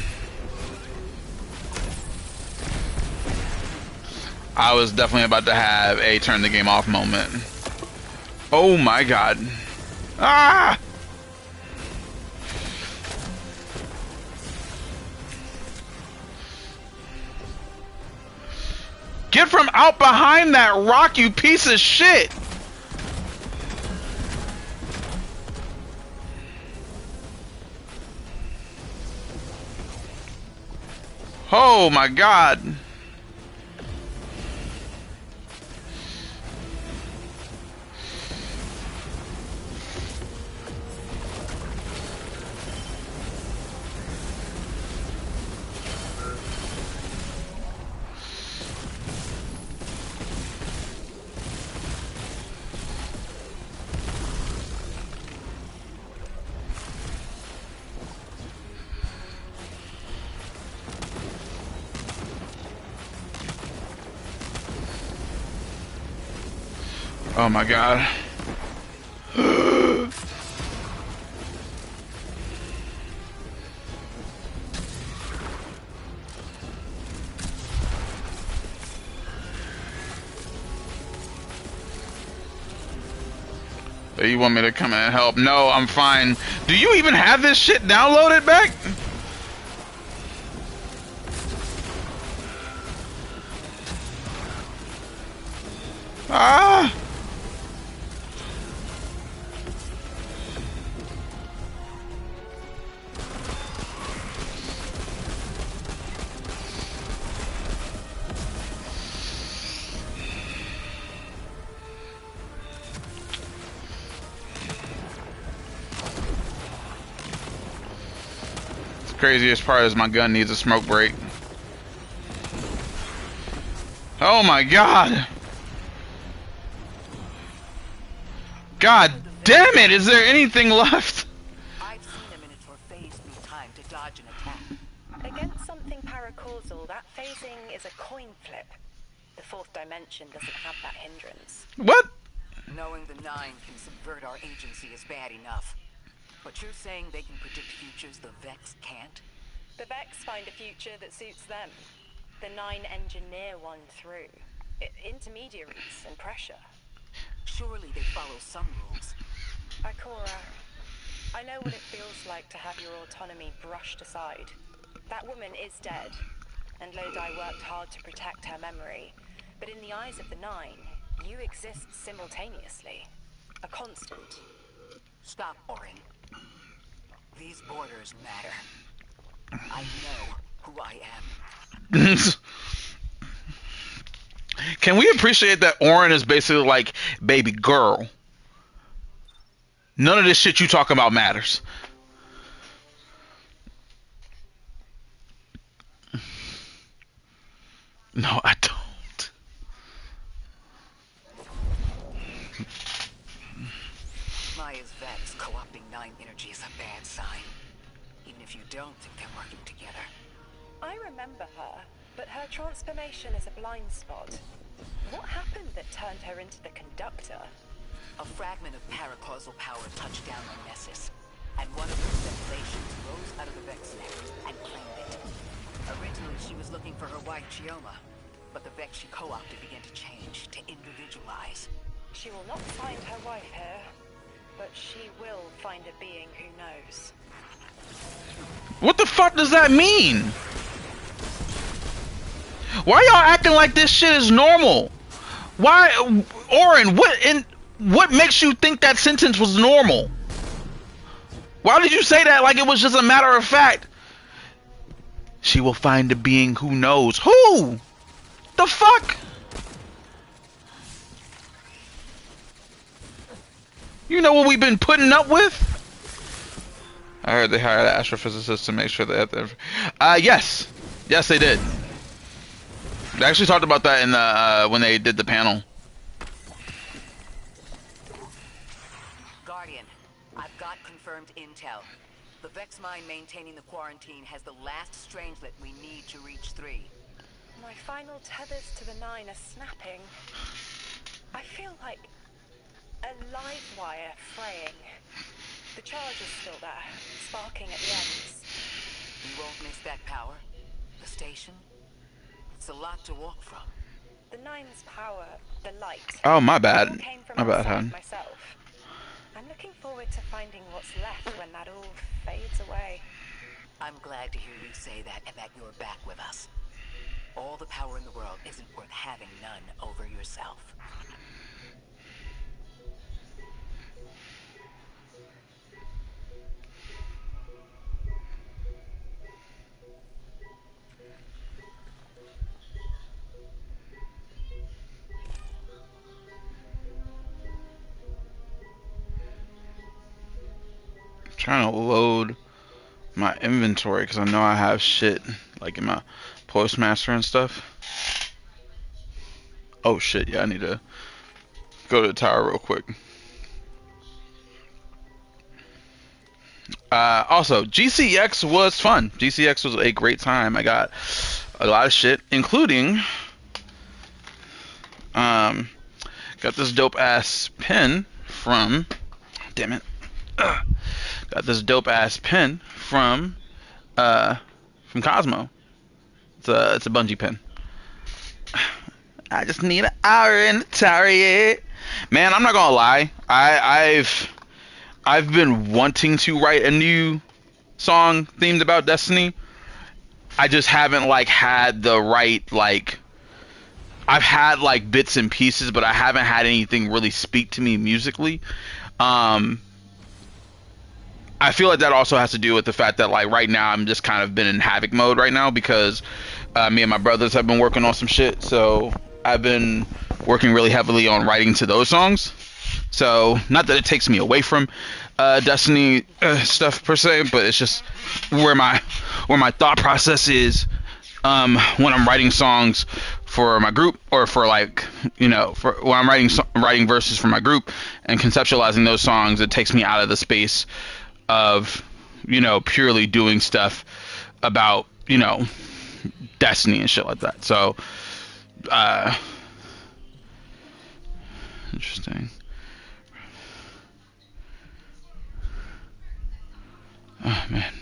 I was definitely about to have a turn the game off moment. Oh my god. Ah! Get from out behind that rock, you piece of shit! Oh my god. Oh my god. You want me to come in and help? No, I'm fine. Do you even have this shit downloaded back? Ah! Craziest part is my gun needs a smoke break. Oh my god! God damn it! Is there anything left? I've seen a Minotaur phase through time to dodge an attack. Against something paracausal, that phasing is a coin flip. The fourth dimension doesn't have that hindrance. What? Knowing the Nine can subvert our agency is bad enough. But you're saying they can predict futures the Vex can't? The Vex find a future that suits them. The Nine engineer one through. Intermediaries and pressure. Surely they follow some rules. Ikora, I know what it feels like to have your autonomy brushed aside. That woman is dead, and Lodi worked hard to protect her memory. But in the eyes of the Nine, you exist simultaneously. A constant. Stop, Orin. These borders matter. I know who I am. Can we appreciate that Orin is basically like, baby girl? None of this shit you talk about matters. No, I don't. Maya's Vex co-opting Nine energy is a bad sign. Even if you don't think they're working together. I remember her. But her transformation is a blind spot. What happened that turned her into the conductor? A fragment of paracausal power touched down on Nessus, and one of her simulations rose out of the Vex neck and claimed it. Originally, she was looking for her wife, Chioma, but the Vex she co-opted began to change, to individualize. She will not find her wife here, but she will find a being who knows. What the fuck does that mean? Why y'all acting like this shit is normal? Why, Orin? What makes you think that sentence was normal? Why did you say that like it was just a matter of fact? She will find a being who knows. Who? The fuck? You know what we've been putting up with? I heard they hired an astrophysicist to make sure they had the... yes. Yes, they did. They actually talked about that in the, when they did the panel. Guardian, I've got confirmed intel. The Vex mine maintaining the quarantine has the last strangelet we need to reach 3. My final tethers to the 9 are snapping. I feel like a live wire fraying. The charge is still there, sparking at the ends. You won't miss that power. The station. It's a lot to walk from. The 9's power, the light. Oh, my bad. all came from My bad, outside hon. myself. I'm looking forward to finding what's left when that all fades away. I'm glad to hear you say that and that you're back with us. All the power in the world isn't worth having none over yourself. Trying to load my inventory because I know I have shit like in my Postmaster and stuff. Oh shit, yeah, I need to go to the tower real quick. Also, GCX was fun. GCX was a great time. I got a lot of shit, including got this dope ass pin from, damn it. Got this dope ass pin from Cosmo. It's a Bungie pin. I just need an hour in the tower, yeah. Man, I'm not gonna lie. I've been wanting to write a new song themed about Destiny. I just haven't like had the right like. I've had like bits and pieces, but I haven't had anything really speak to me musically. I feel like that also has to do with the fact that like right now I'm just kind of been in havoc mode right now because me and my brothers have been working on some shit, so I've been working really heavily on writing to those songs. So not that it takes me away from Destiny stuff per se, but it's just where my thought process is when I'm writing songs for my group, or for like, you know, for when I'm writing verses for my group and conceptualizing those songs. It takes me out of the space of, you know, purely doing stuff about, you know, Destiny and shit like that. So interesting. Oh man.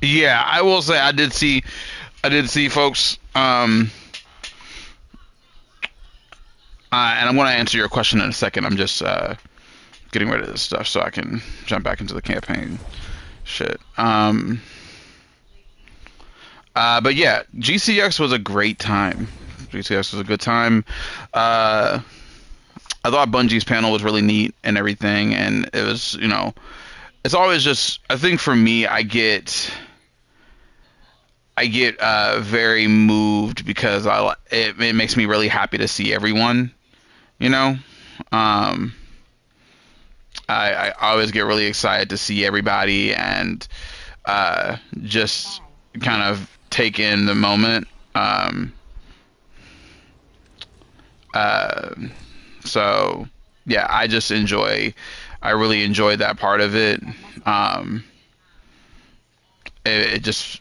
Yeah, I will say I did see folks. And I'm going to answer your question in a second. I'm just getting rid of this stuff so I can jump back into the campaign shit. But yeah, GCX was a great time. GCX was a good time. I thought Bungie's panel was really neat and everything, and it was, you know, it's always just, I think for me, I get very moved because it makes me really happy to see everyone, you know. I always get really excited to see everybody and just kind of take in the moment. So yeah, I really enjoy that part of it. It just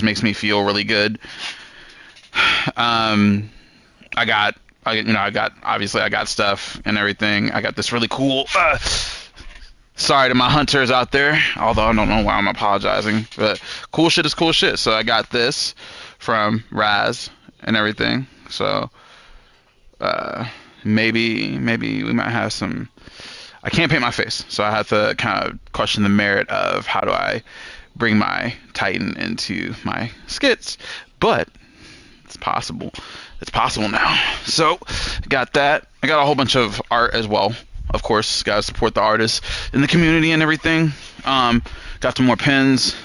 makes me feel really good. I got stuff and everything. I got this really cool. Sorry to my hunters out there, although I don't know why I'm apologizing, but cool shit is cool shit. So I got this from Raz and everything. So maybe we might have some. I can't paint my face, so I have to kind of question the merit of how do I bring my Titan into my skits, but it's possible. It's possible now. So got that. I got a whole bunch of art as well. Of course, gotta support the artists in the community and everything. Got some more pins.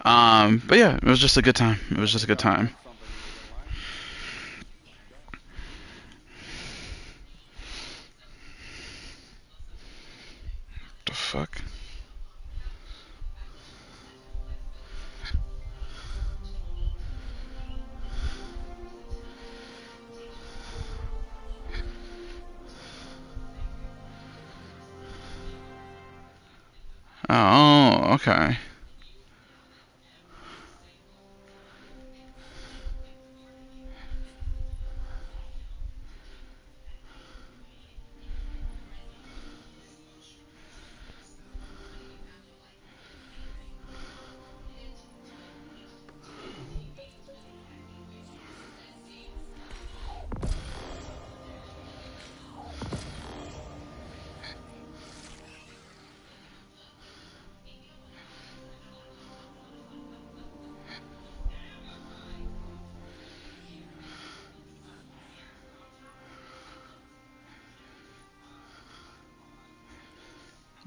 But yeah, it was just a good time. The fuck? Oh, okay.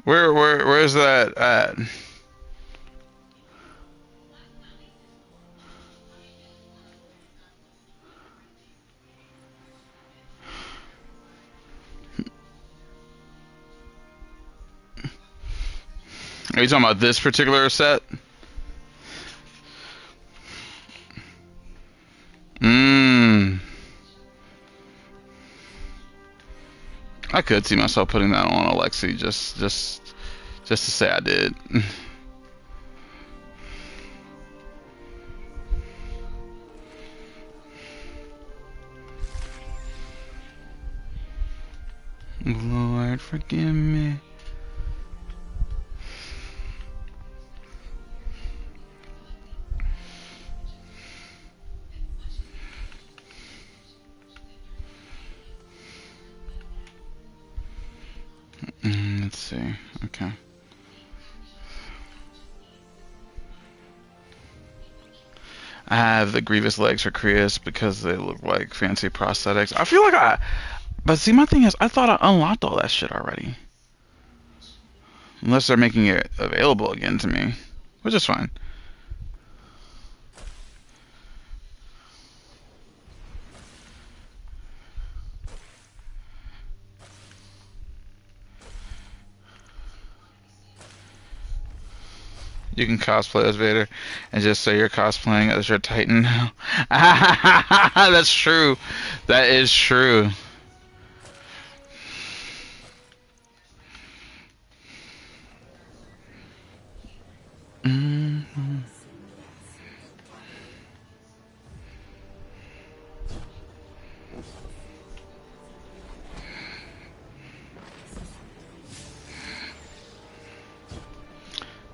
Where's that at? Are you talking about this particular set? I could see myself putting that on Alexi just to say I did. Lord, forgive me. Let's see. Okay. I have the Grievous legs for Krius because they look like fancy prosthetics. I feel like but see, my thing is, I thought I unlocked all that shit already. Unless they're making it available again to me, which is fine. You can cosplay as Vader and just say you're cosplaying as your Titan now. That's true. That is true.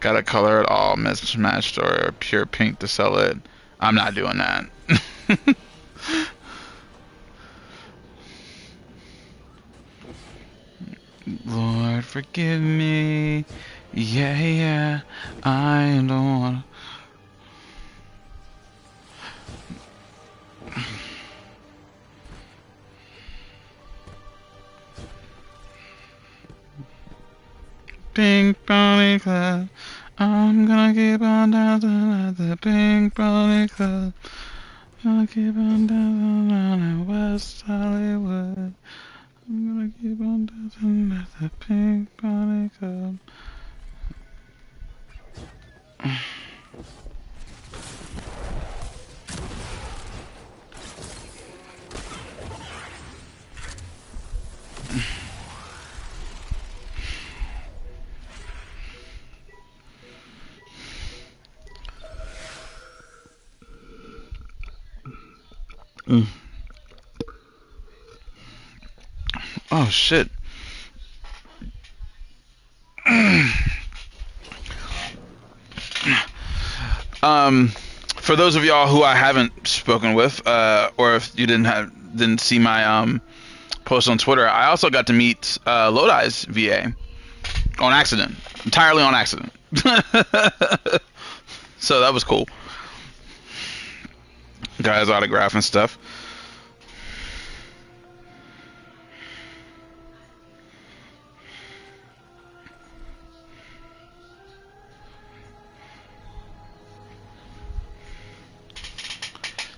Gotta color it all mismatched or pure pink to sell it. I'm not doing that. Lord, forgive me. Yeah, I don't wanna. Pink Brownie Club. I'm gonna keep on dancing at the Pink Brownie Club. Gonna keep on dancing around West Hollywood. I'm gonna keep on dancing at the Pink Brownie Club. Oh shit. For those of y'all who I haven't spoken with, or if you didn't see my post on Twitter, I also got to meet Lodi's VA on accident, entirely on accident. So that was cool. Got his autograph and stuff.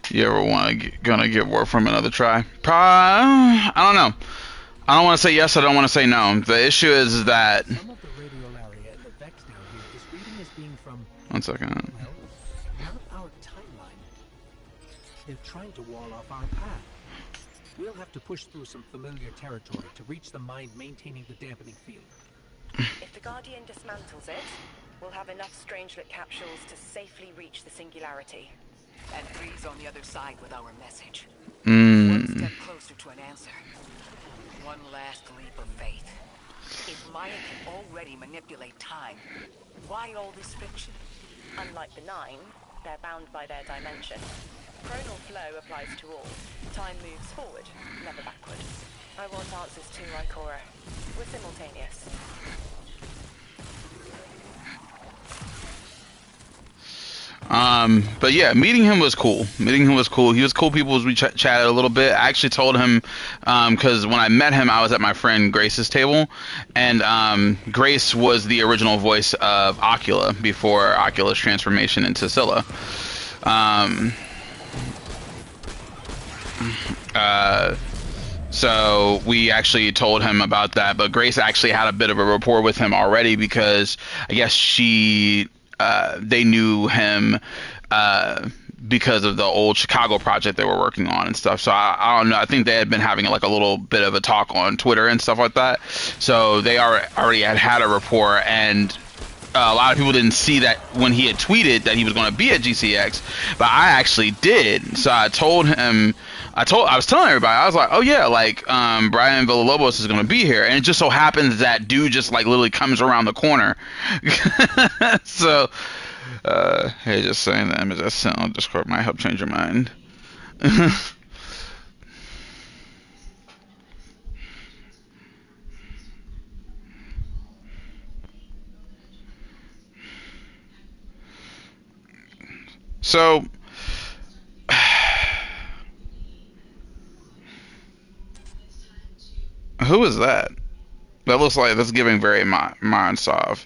You ever gonna give Warframe another try? I don't know. I don't want to say yes. I don't want to say no. The issue is that. Some of the radiolaria and the Vex down here is reading as being from. 1 second. Well, not our timeline. They're trying to wall off our path. We'll have to push through some familiar territory to reach the mine maintaining the dampening field. If the Guardian dismantles it, we'll have enough Strangelet capsules to safely reach the Singularity. And Freeze on the other side with our message. One Mm. step closer to an answer. One last leap of faith. If Maya can already manipulate time, why all this fiction? Unlike the Nine, they're bound by their dimension. Chronal flow applies to all. Time moves forward, never backward. I want answers too, Ikora. We're simultaneous. But yeah, meeting him was cool. He was cool people as we chatted a little bit. I actually told him, because when I met him, I was at my friend Grace's table, and Grace was the original voice of Ocula before Ocula's transformation into Scylla. So we actually told him about that, but Grace actually had a bit of a rapport with him already because I guess they knew him because of the old Chicago project they were working on and stuff. So I don't know. I think they had been having like a little bit of a talk on Twitter and stuff like that. So they already had a rapport, and a lot of people didn't see that when he had tweeted that he was going to be at GCX, but I actually did. So I told him. I was telling everybody, I was like, oh yeah, like Brian Villalobos is gonna be here, and it just so happens that dude just like literally comes around the corner. So hey, just saying the image I sent on Discord might help change your mind. So who is that? That looks like that's giving very Marasov.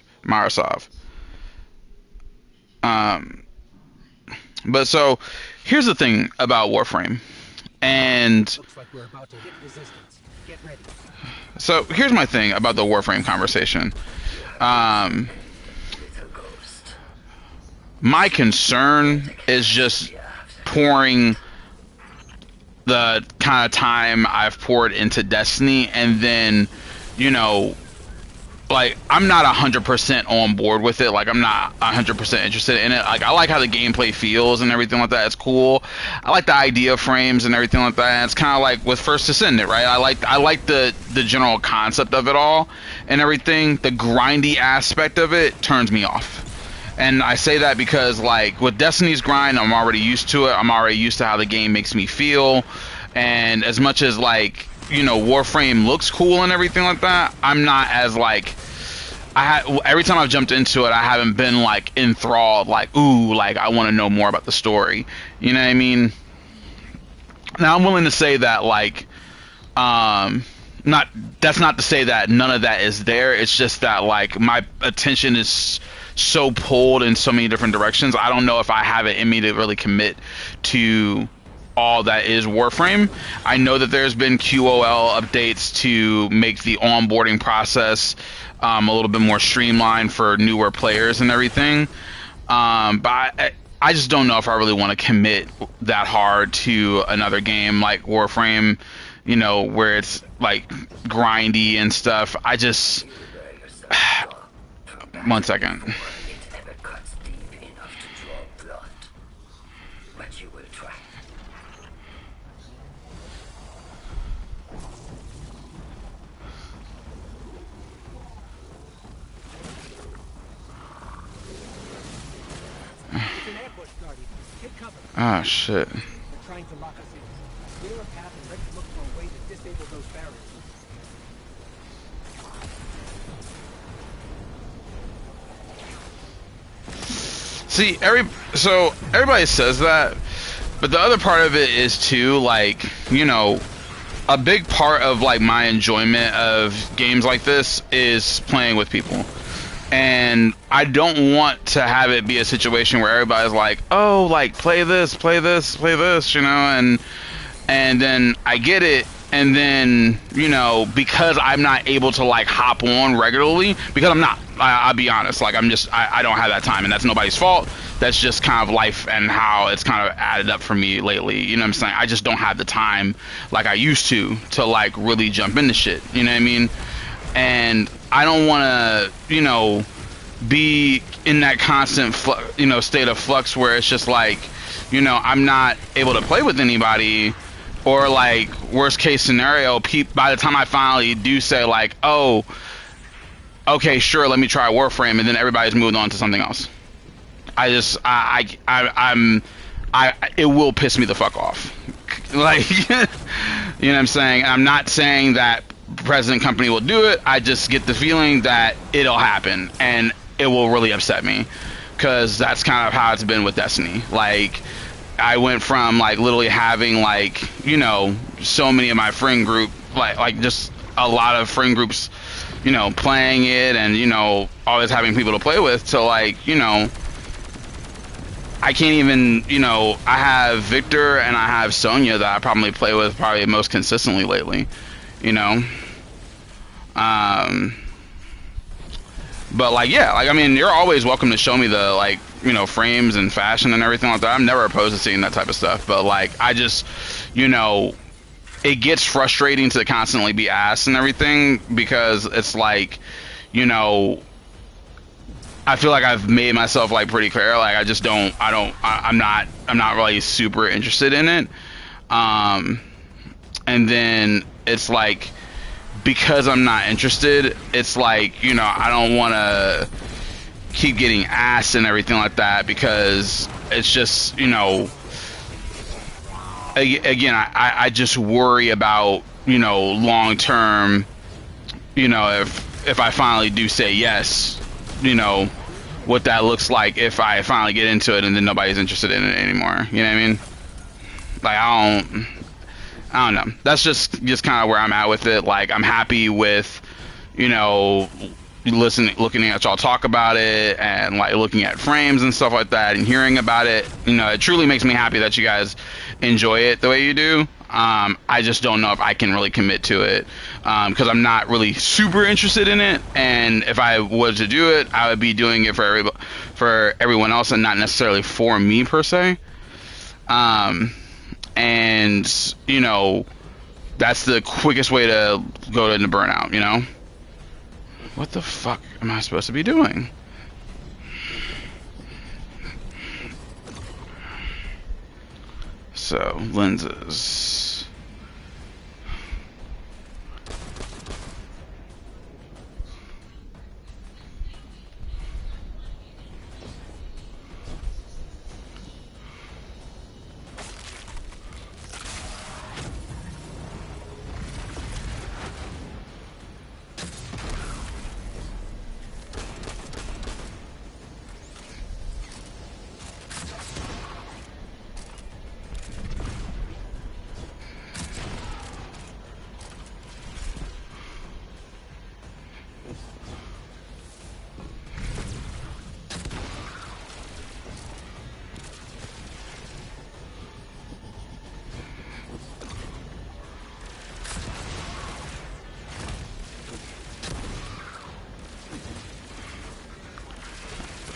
But so here's the thing about Warframe, and Looks like we're about to hit resistance. Get ready. so here's my thing about the Warframe conversation. My concern is just pouring the kind of time I've poured into Destiny, and then, you know, like, I'm not 100% on board with it. Like, I'm not 100% interested in it. Like, I like how the gameplay feels and everything like that. It's cool. I like the idea frames and everything like that. And it's kind of like with First Descendant, right? I like the general concept of it all and everything. The grindy aspect of it turns me off. And I say that because, like, with Destiny's grind, I'm already used to it. I'm already used to how the game makes me feel. And as much as, like, you know, Warframe looks cool and everything like that, I'm not as, like, every time I've jumped into it, I haven't been, like, enthralled, like, ooh, like, I want to know more about the story. You know what I mean? Now, I'm willing to say that, like, that's not to say that none of that is there. It's just that, like, my attention is so pulled in so many different directions. I don't know if I have it in me to really commit to all that is Warframe. I know that there's been QOL updates to make the onboarding process a little bit more streamlined for newer players and everything. But I just don't know if I really want to commit that hard to another game like Warframe, you know, where it's like grindy and stuff. I just... 1 second. Ah, shit. They're trying to lock us in. Clear a path and let's look for a way to disable those barriers. See, so everybody says that, but the other part of it is too, like, you know, a big part of, like, my enjoyment of games like this is playing with people. And I don't want to have it be a situation where everybody's like, oh, like, play this, you know, and then I get it, and then, you know, because I'm not able to, like, hop on regularly, because I'm not, I'll be honest, like, I don't have that time, and that's nobody's fault. That's just kind of life and how it's kind of added up for me lately, you know what I'm saying? I just don't have the time like I used to like, really jump into shit, you know what I mean? And I don't want to, you know, be in that constant, you know, state of flux where it's just like, you know, I'm not able to play with anybody, or, like, worst case scenario, by the time I finally do say, like, oh, okay, sure, let me try Warframe, and then everybody's moved on to something else. It will piss me the fuck off. Like, you know what I'm saying? I'm not saying that President Company will do it. I just get the feeling that it'll happen, and it will really upset me, because that's kind of how it's been with Destiny. Like, I went from, like, literally having, like, you know, so many of my friend group, like just a lot of friend groups, you know, playing it, and, you know, always having people to play with, to, like, you know, I can't even, you know, I have Victor and I have Sonya that I probably play with probably most consistently lately, you know. But, like, yeah, like, I mean, you're always welcome to show me the, like, you know, frames and fashion and everything like that. I'm never opposed to seeing that type of stuff, but, like, I just, you know, it gets frustrating to constantly be asked and everything, because it's like, you know, I feel like I've made myself, like, pretty clear. Like, I just don't, I'm not really super interested in it. And then it's like, because I'm not interested, it's like, you know, I don't want to keep getting asked and everything like that, because it's just, you know, again, I just worry about, you know, long term, you know, if I finally do say yes, you know, what that looks like if I finally get into it and then nobody's interested in it anymore. You know what I mean? Like, I don't know. That's just kind of where I'm at with it. Like, I'm happy with, you know, looking at y'all talk about it, and, like, looking at frames and stuff like that, and hearing about it. You know, it truly makes me happy that you guys enjoy it the way you do. I just don't know if I can really commit to it, because I'm not really super interested in it, and if I was to do it, I would be doing it for everyone else and not necessarily for me per se. And, you know, that's the quickest way to go into burnout, you know? What the fuck am I supposed to be doing? So, lenses.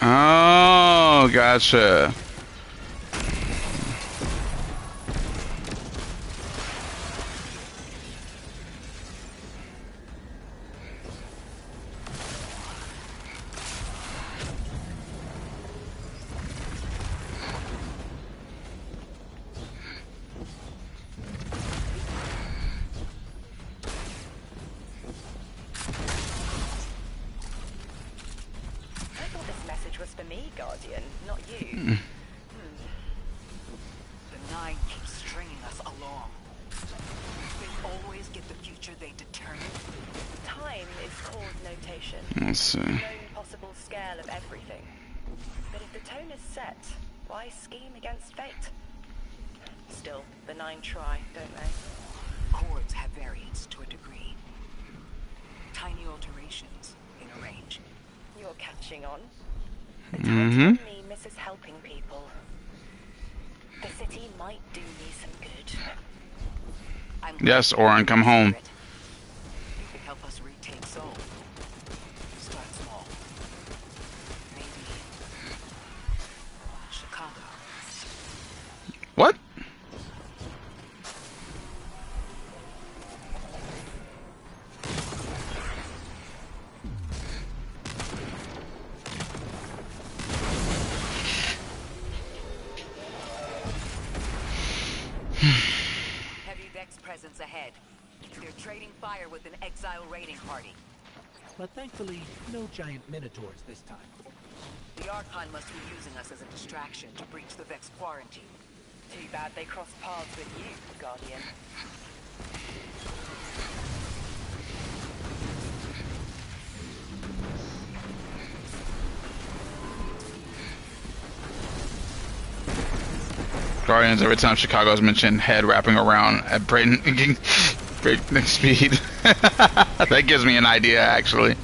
Oh, gotcha. For me, Guardian, not you. The Nine keep stringing us along. They always get the future they determine. Time is cause notation. Let's see. Known possible scale of everything. But if the tone is set, why scheme against fate? Still, the Nine try, don't they? Chords have variance to a degree. Tiny alterations in a range. You're catching on. The title in me misses helping people. The city might do me some good. Yes, Orin, come home. You could help us retake Seoul. Start small. Maybe Chicago. What? Heavy Vex presence ahead. They're trading fire with an exile raiding party. But thankfully, no giant minotaurs this time. The Archon must be using us as a distraction to breach the Vex quarantine. Too bad they crossed paths with you, Guardian. Guardians, every time Chicago's mentioned, head wrapping around at breakneck speed. That gives me an idea, actually.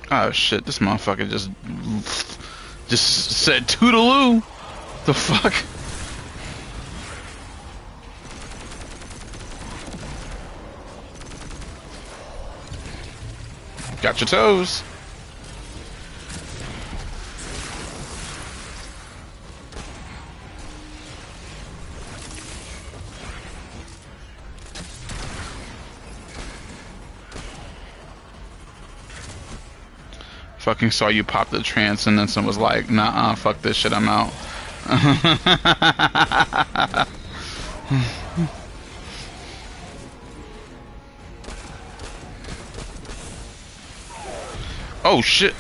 Oh shit, this motherfucker just said toodaloo. The fuck? Got your toes. Fucking saw you pop the transcendence and was like, nah, fuck this shit, I'm out. Oh shit.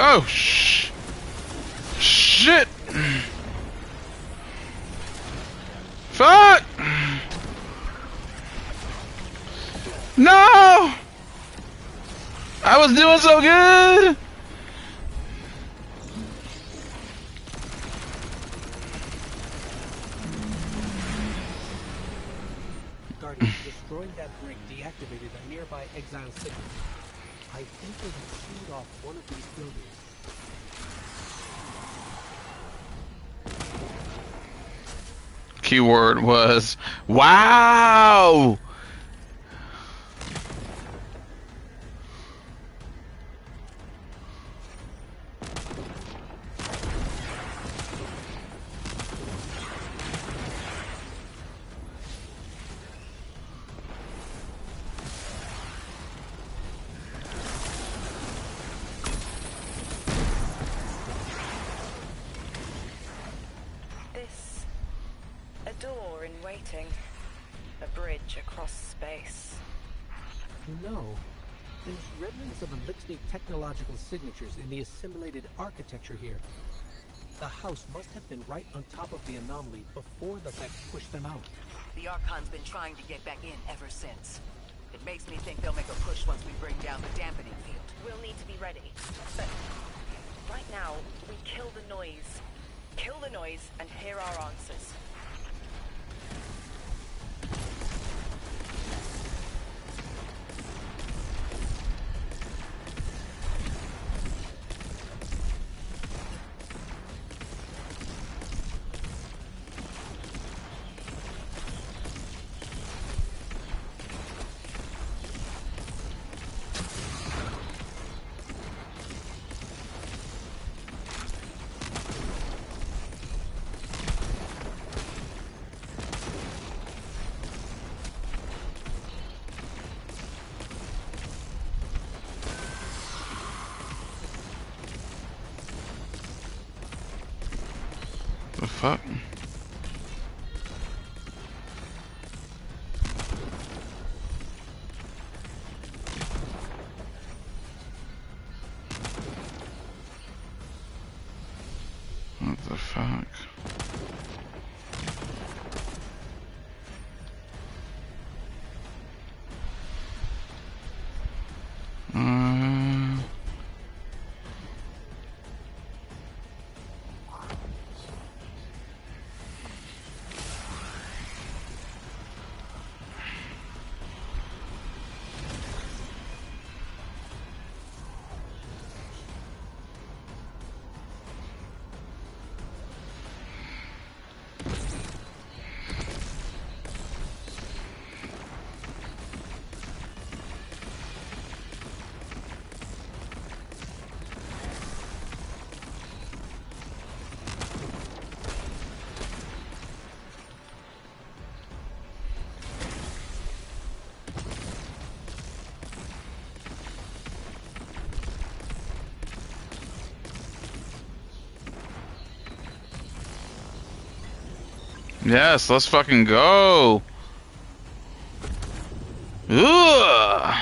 Oh, shit. Fuck. No. I was doing so good. Destroying that brick deactivated a nearby exile signal. I think they have sealed off one of these buildings. Keyword was wow. Door in waiting. A bridge across space. No. There's remnants of Elixir technological signatures in the assimilated architecture here. The house must have been right on top of the anomaly before the Vex pushed them out. The Archon's been trying to get back in ever since. It makes me think they'll make a push once we bring down the dampening field. We'll need to be ready. But right now, we kill the noise. Kill the noise and hear our answers. The fuck? What the fuck? Yes, let's fucking go. Ugh.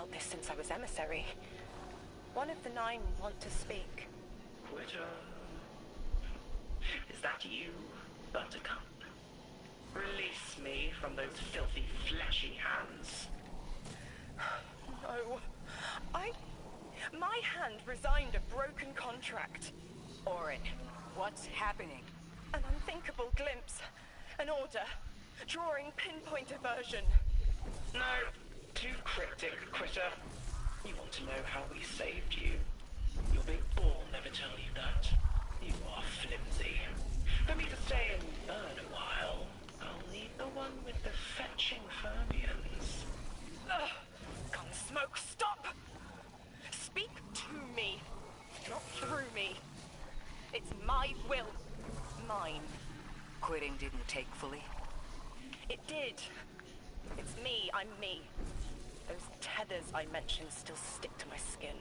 about this since I was emissary. One of the 9 want to speak. Quitter. Is that you, Buttercup? Release me from those filthy, fleshy hands. No. My hand resigned a broken contract. Orin, what's happening? An unthinkable glimpse. An order. Drawing pinpoint aversion. No, too cryptic, Quitter. You want to know how we saved you? Your big ball never tell you that. You are flimsy. For me to stay and earn a while, I'll need the one with the fetching fermions. Ugh! Gunsmoke, stop! Speak to me, not through me. It's my will. Mine. Quitting didn't take fully? It did. It's me, I'm me. Those tethers I mentioned still stick to my skin.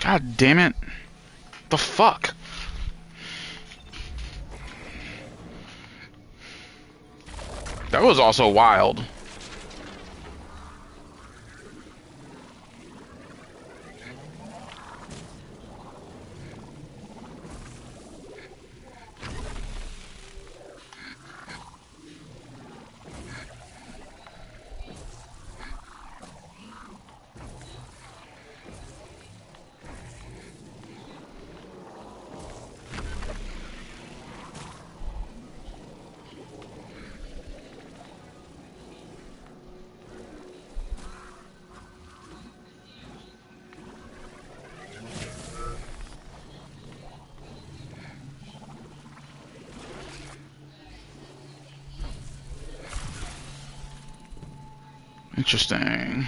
God damn it. The fuck? That was also wild. Interesting.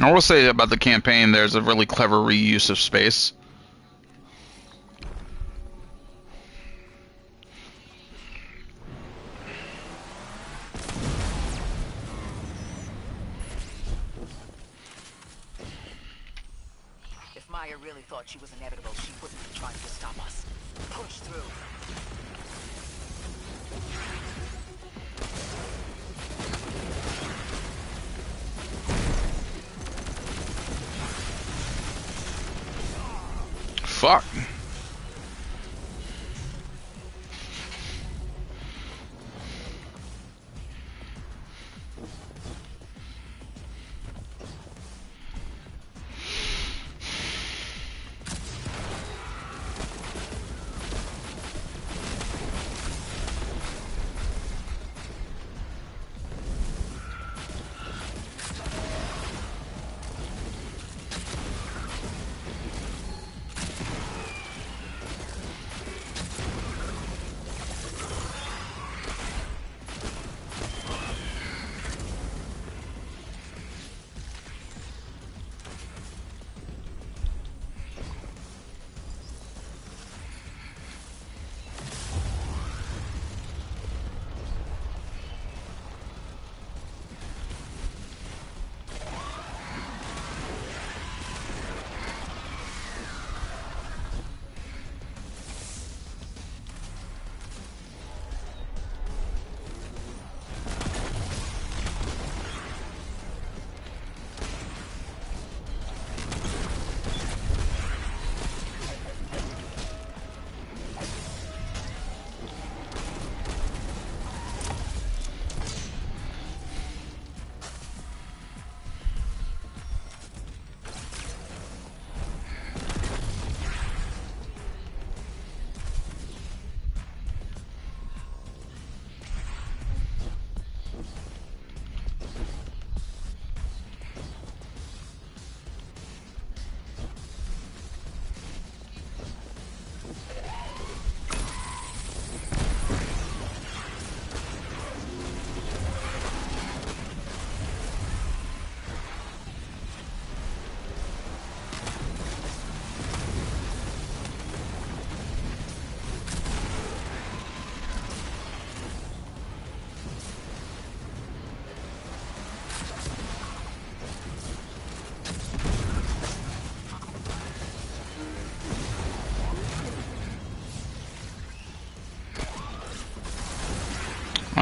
I will say about the campaign, there's a really clever reuse of space. If Maya really thought she was inevitable, she wouldn't be trying to stop us. Push through. Fuck.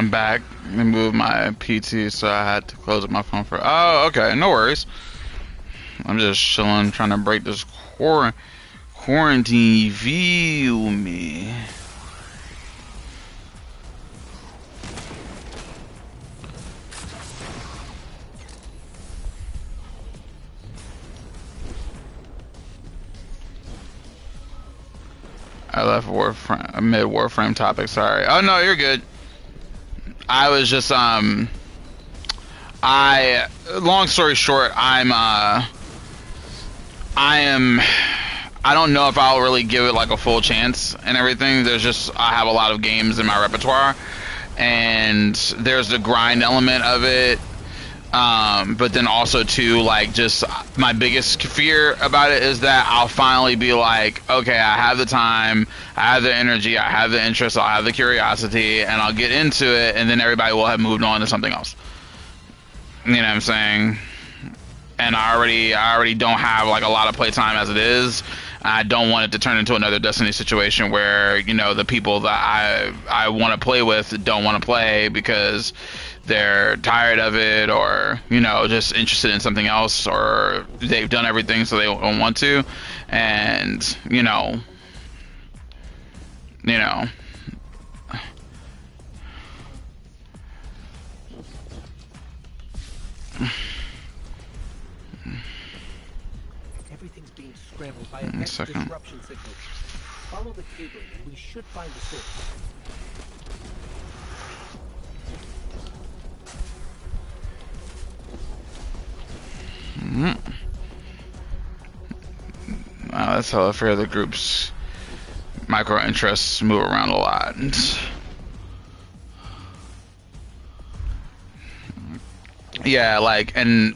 I'm back. I moved my PT, so I had to close up my phone for. Oh, okay, no worries. I'm just chilling, trying to break this quarantine. Feel me? I left Warframe, mid Warframe topic. Sorry. Oh no, you're good. I was just long story short, I don't know if I'll really give it like a full chance and everything. I have a lot of games in my repertoire, and there's the grind element of it. But then also too, like, just my biggest fear about it is that I'll finally be like, okay, I have the time, I have the energy, I have the interest, I'll have the curiosity, and I'll get into it, and then everybody will have moved on to something else. You know what I'm saying? And I already don't have like a lot of playtime as it is. I don't want it to turn into another Destiny situation where, you know, the people that I want to play with don't want to play because they're tired of it, or, you know, just interested in something else, or they've done everything so they don't want to. And you know Everything's being scrambled by a next disruption signal. Follow the cabling and we should find the source. Wow, that's how I fear the group's micro interests move around a lot. Yeah, like, and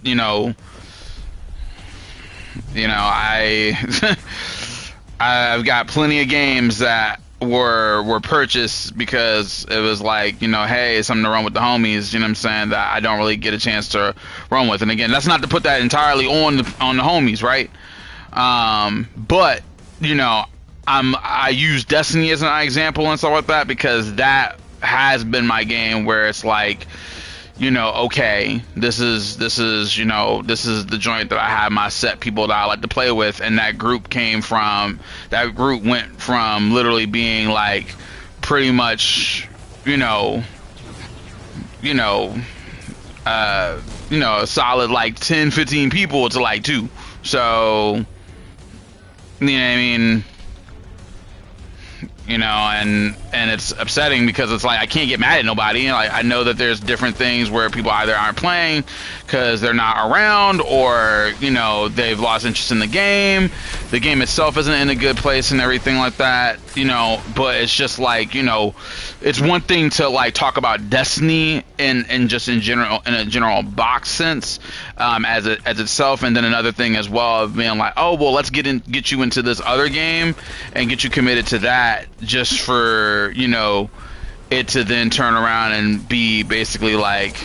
I've got plenty of games that were purchased because it was like, you know, hey, something to run with the homies, you know what I'm saying, that I don't really get a chance to run with. And again, that's not to put that entirely on the homies, right? But, you know, I use Destiny as an example and stuff like that because that has been my game where it's like, you know, okay, this is the joint that I have my set people that I like to play with, and that group went from literally being like pretty much, a solid like 10-15 people to like 2. So, you know what I mean? You know, and it's upsetting because it's like I can't get mad at nobody. You know, like, I know that there's different things where people either aren't playing because they're not around, or, you know, they've lost interest in the game. The game itself isn't in a good place and everything like that, you know. But it's just like, you know, it's one thing to like talk about Destiny in just in a general box sense, as itself, and then another thing as well of being like, oh well, let's get you into this other game and get you committed to that, just for, you know, it to then turn around and be basically like,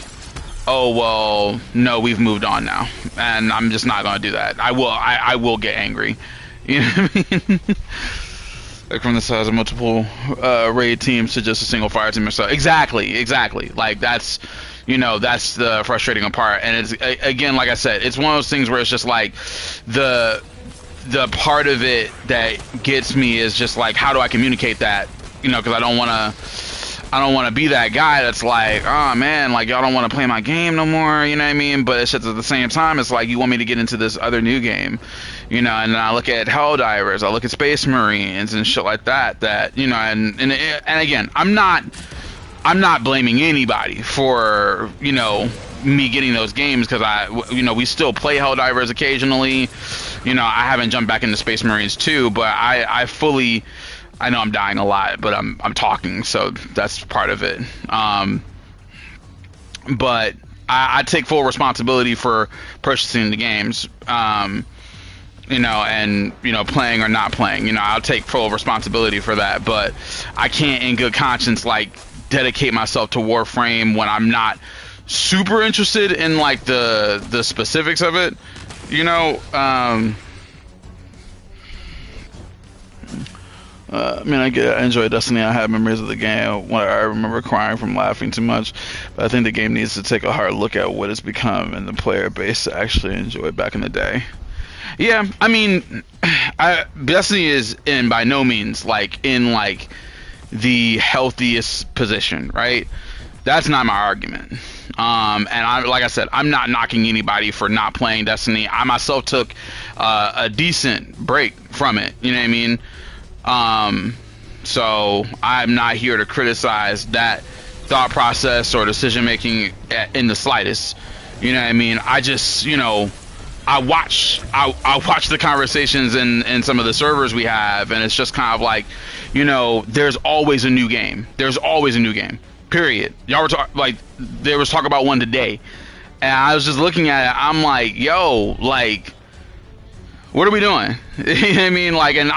oh well, no, we've moved on now, and I'm just not gonna do that. I will get angry, you know what I mean? Like from the size of multiple raid teams to just a single fire team or so. Exactly. Like that's, you know, that's the frustrating part. And it's, again, like I said, it's one of those things where it's just like the part of it that gets me is just like, how do I communicate that? You know, because I don't want to be that guy that's like, oh man, like y'all don't want to play my game no more, you know what I mean? But it's just at the same time, it's like you want me to get into this other new game, you know. And I look at Helldivers, I look at Space Marines and shit like that, you know. And again, I'm not blaming anybody for, you know, me getting those games, because we still play Helldivers occasionally. You know, I haven't jumped back into Space Marines 2, but I know I'm dying a lot, but I'm talking, so that's part of it. But I take full responsibility for purchasing the games, you know, and, you know, playing or not playing. You know, I'll take full responsibility for that, but I can't in good conscience like dedicate myself to Warframe when I'm not super interested in like the specifics of it, you know. I mean, I enjoy Destiny. I have memories of the game. When I remember crying from laughing too much. But I think the game needs to take a hard look at what it's become and the player base to actually enjoy it back in the day. Yeah, I mean, Destiny is in by no means in the healthiest position, right? That's not my argument. And like I said, I'm not knocking anybody for not playing Destiny. I myself took a decent break from it. You know what I mean? So I'm not here to criticize that thought process or decision making in the slightest. You know what I mean? I just, I watch the conversations in some of the servers we have, and it's just kind of like, there's always a new game. There's always a new game. Period. Y'all were there was talk about one today, and I was just looking at it. I'm like, yo, what are we doing? You know what I mean? And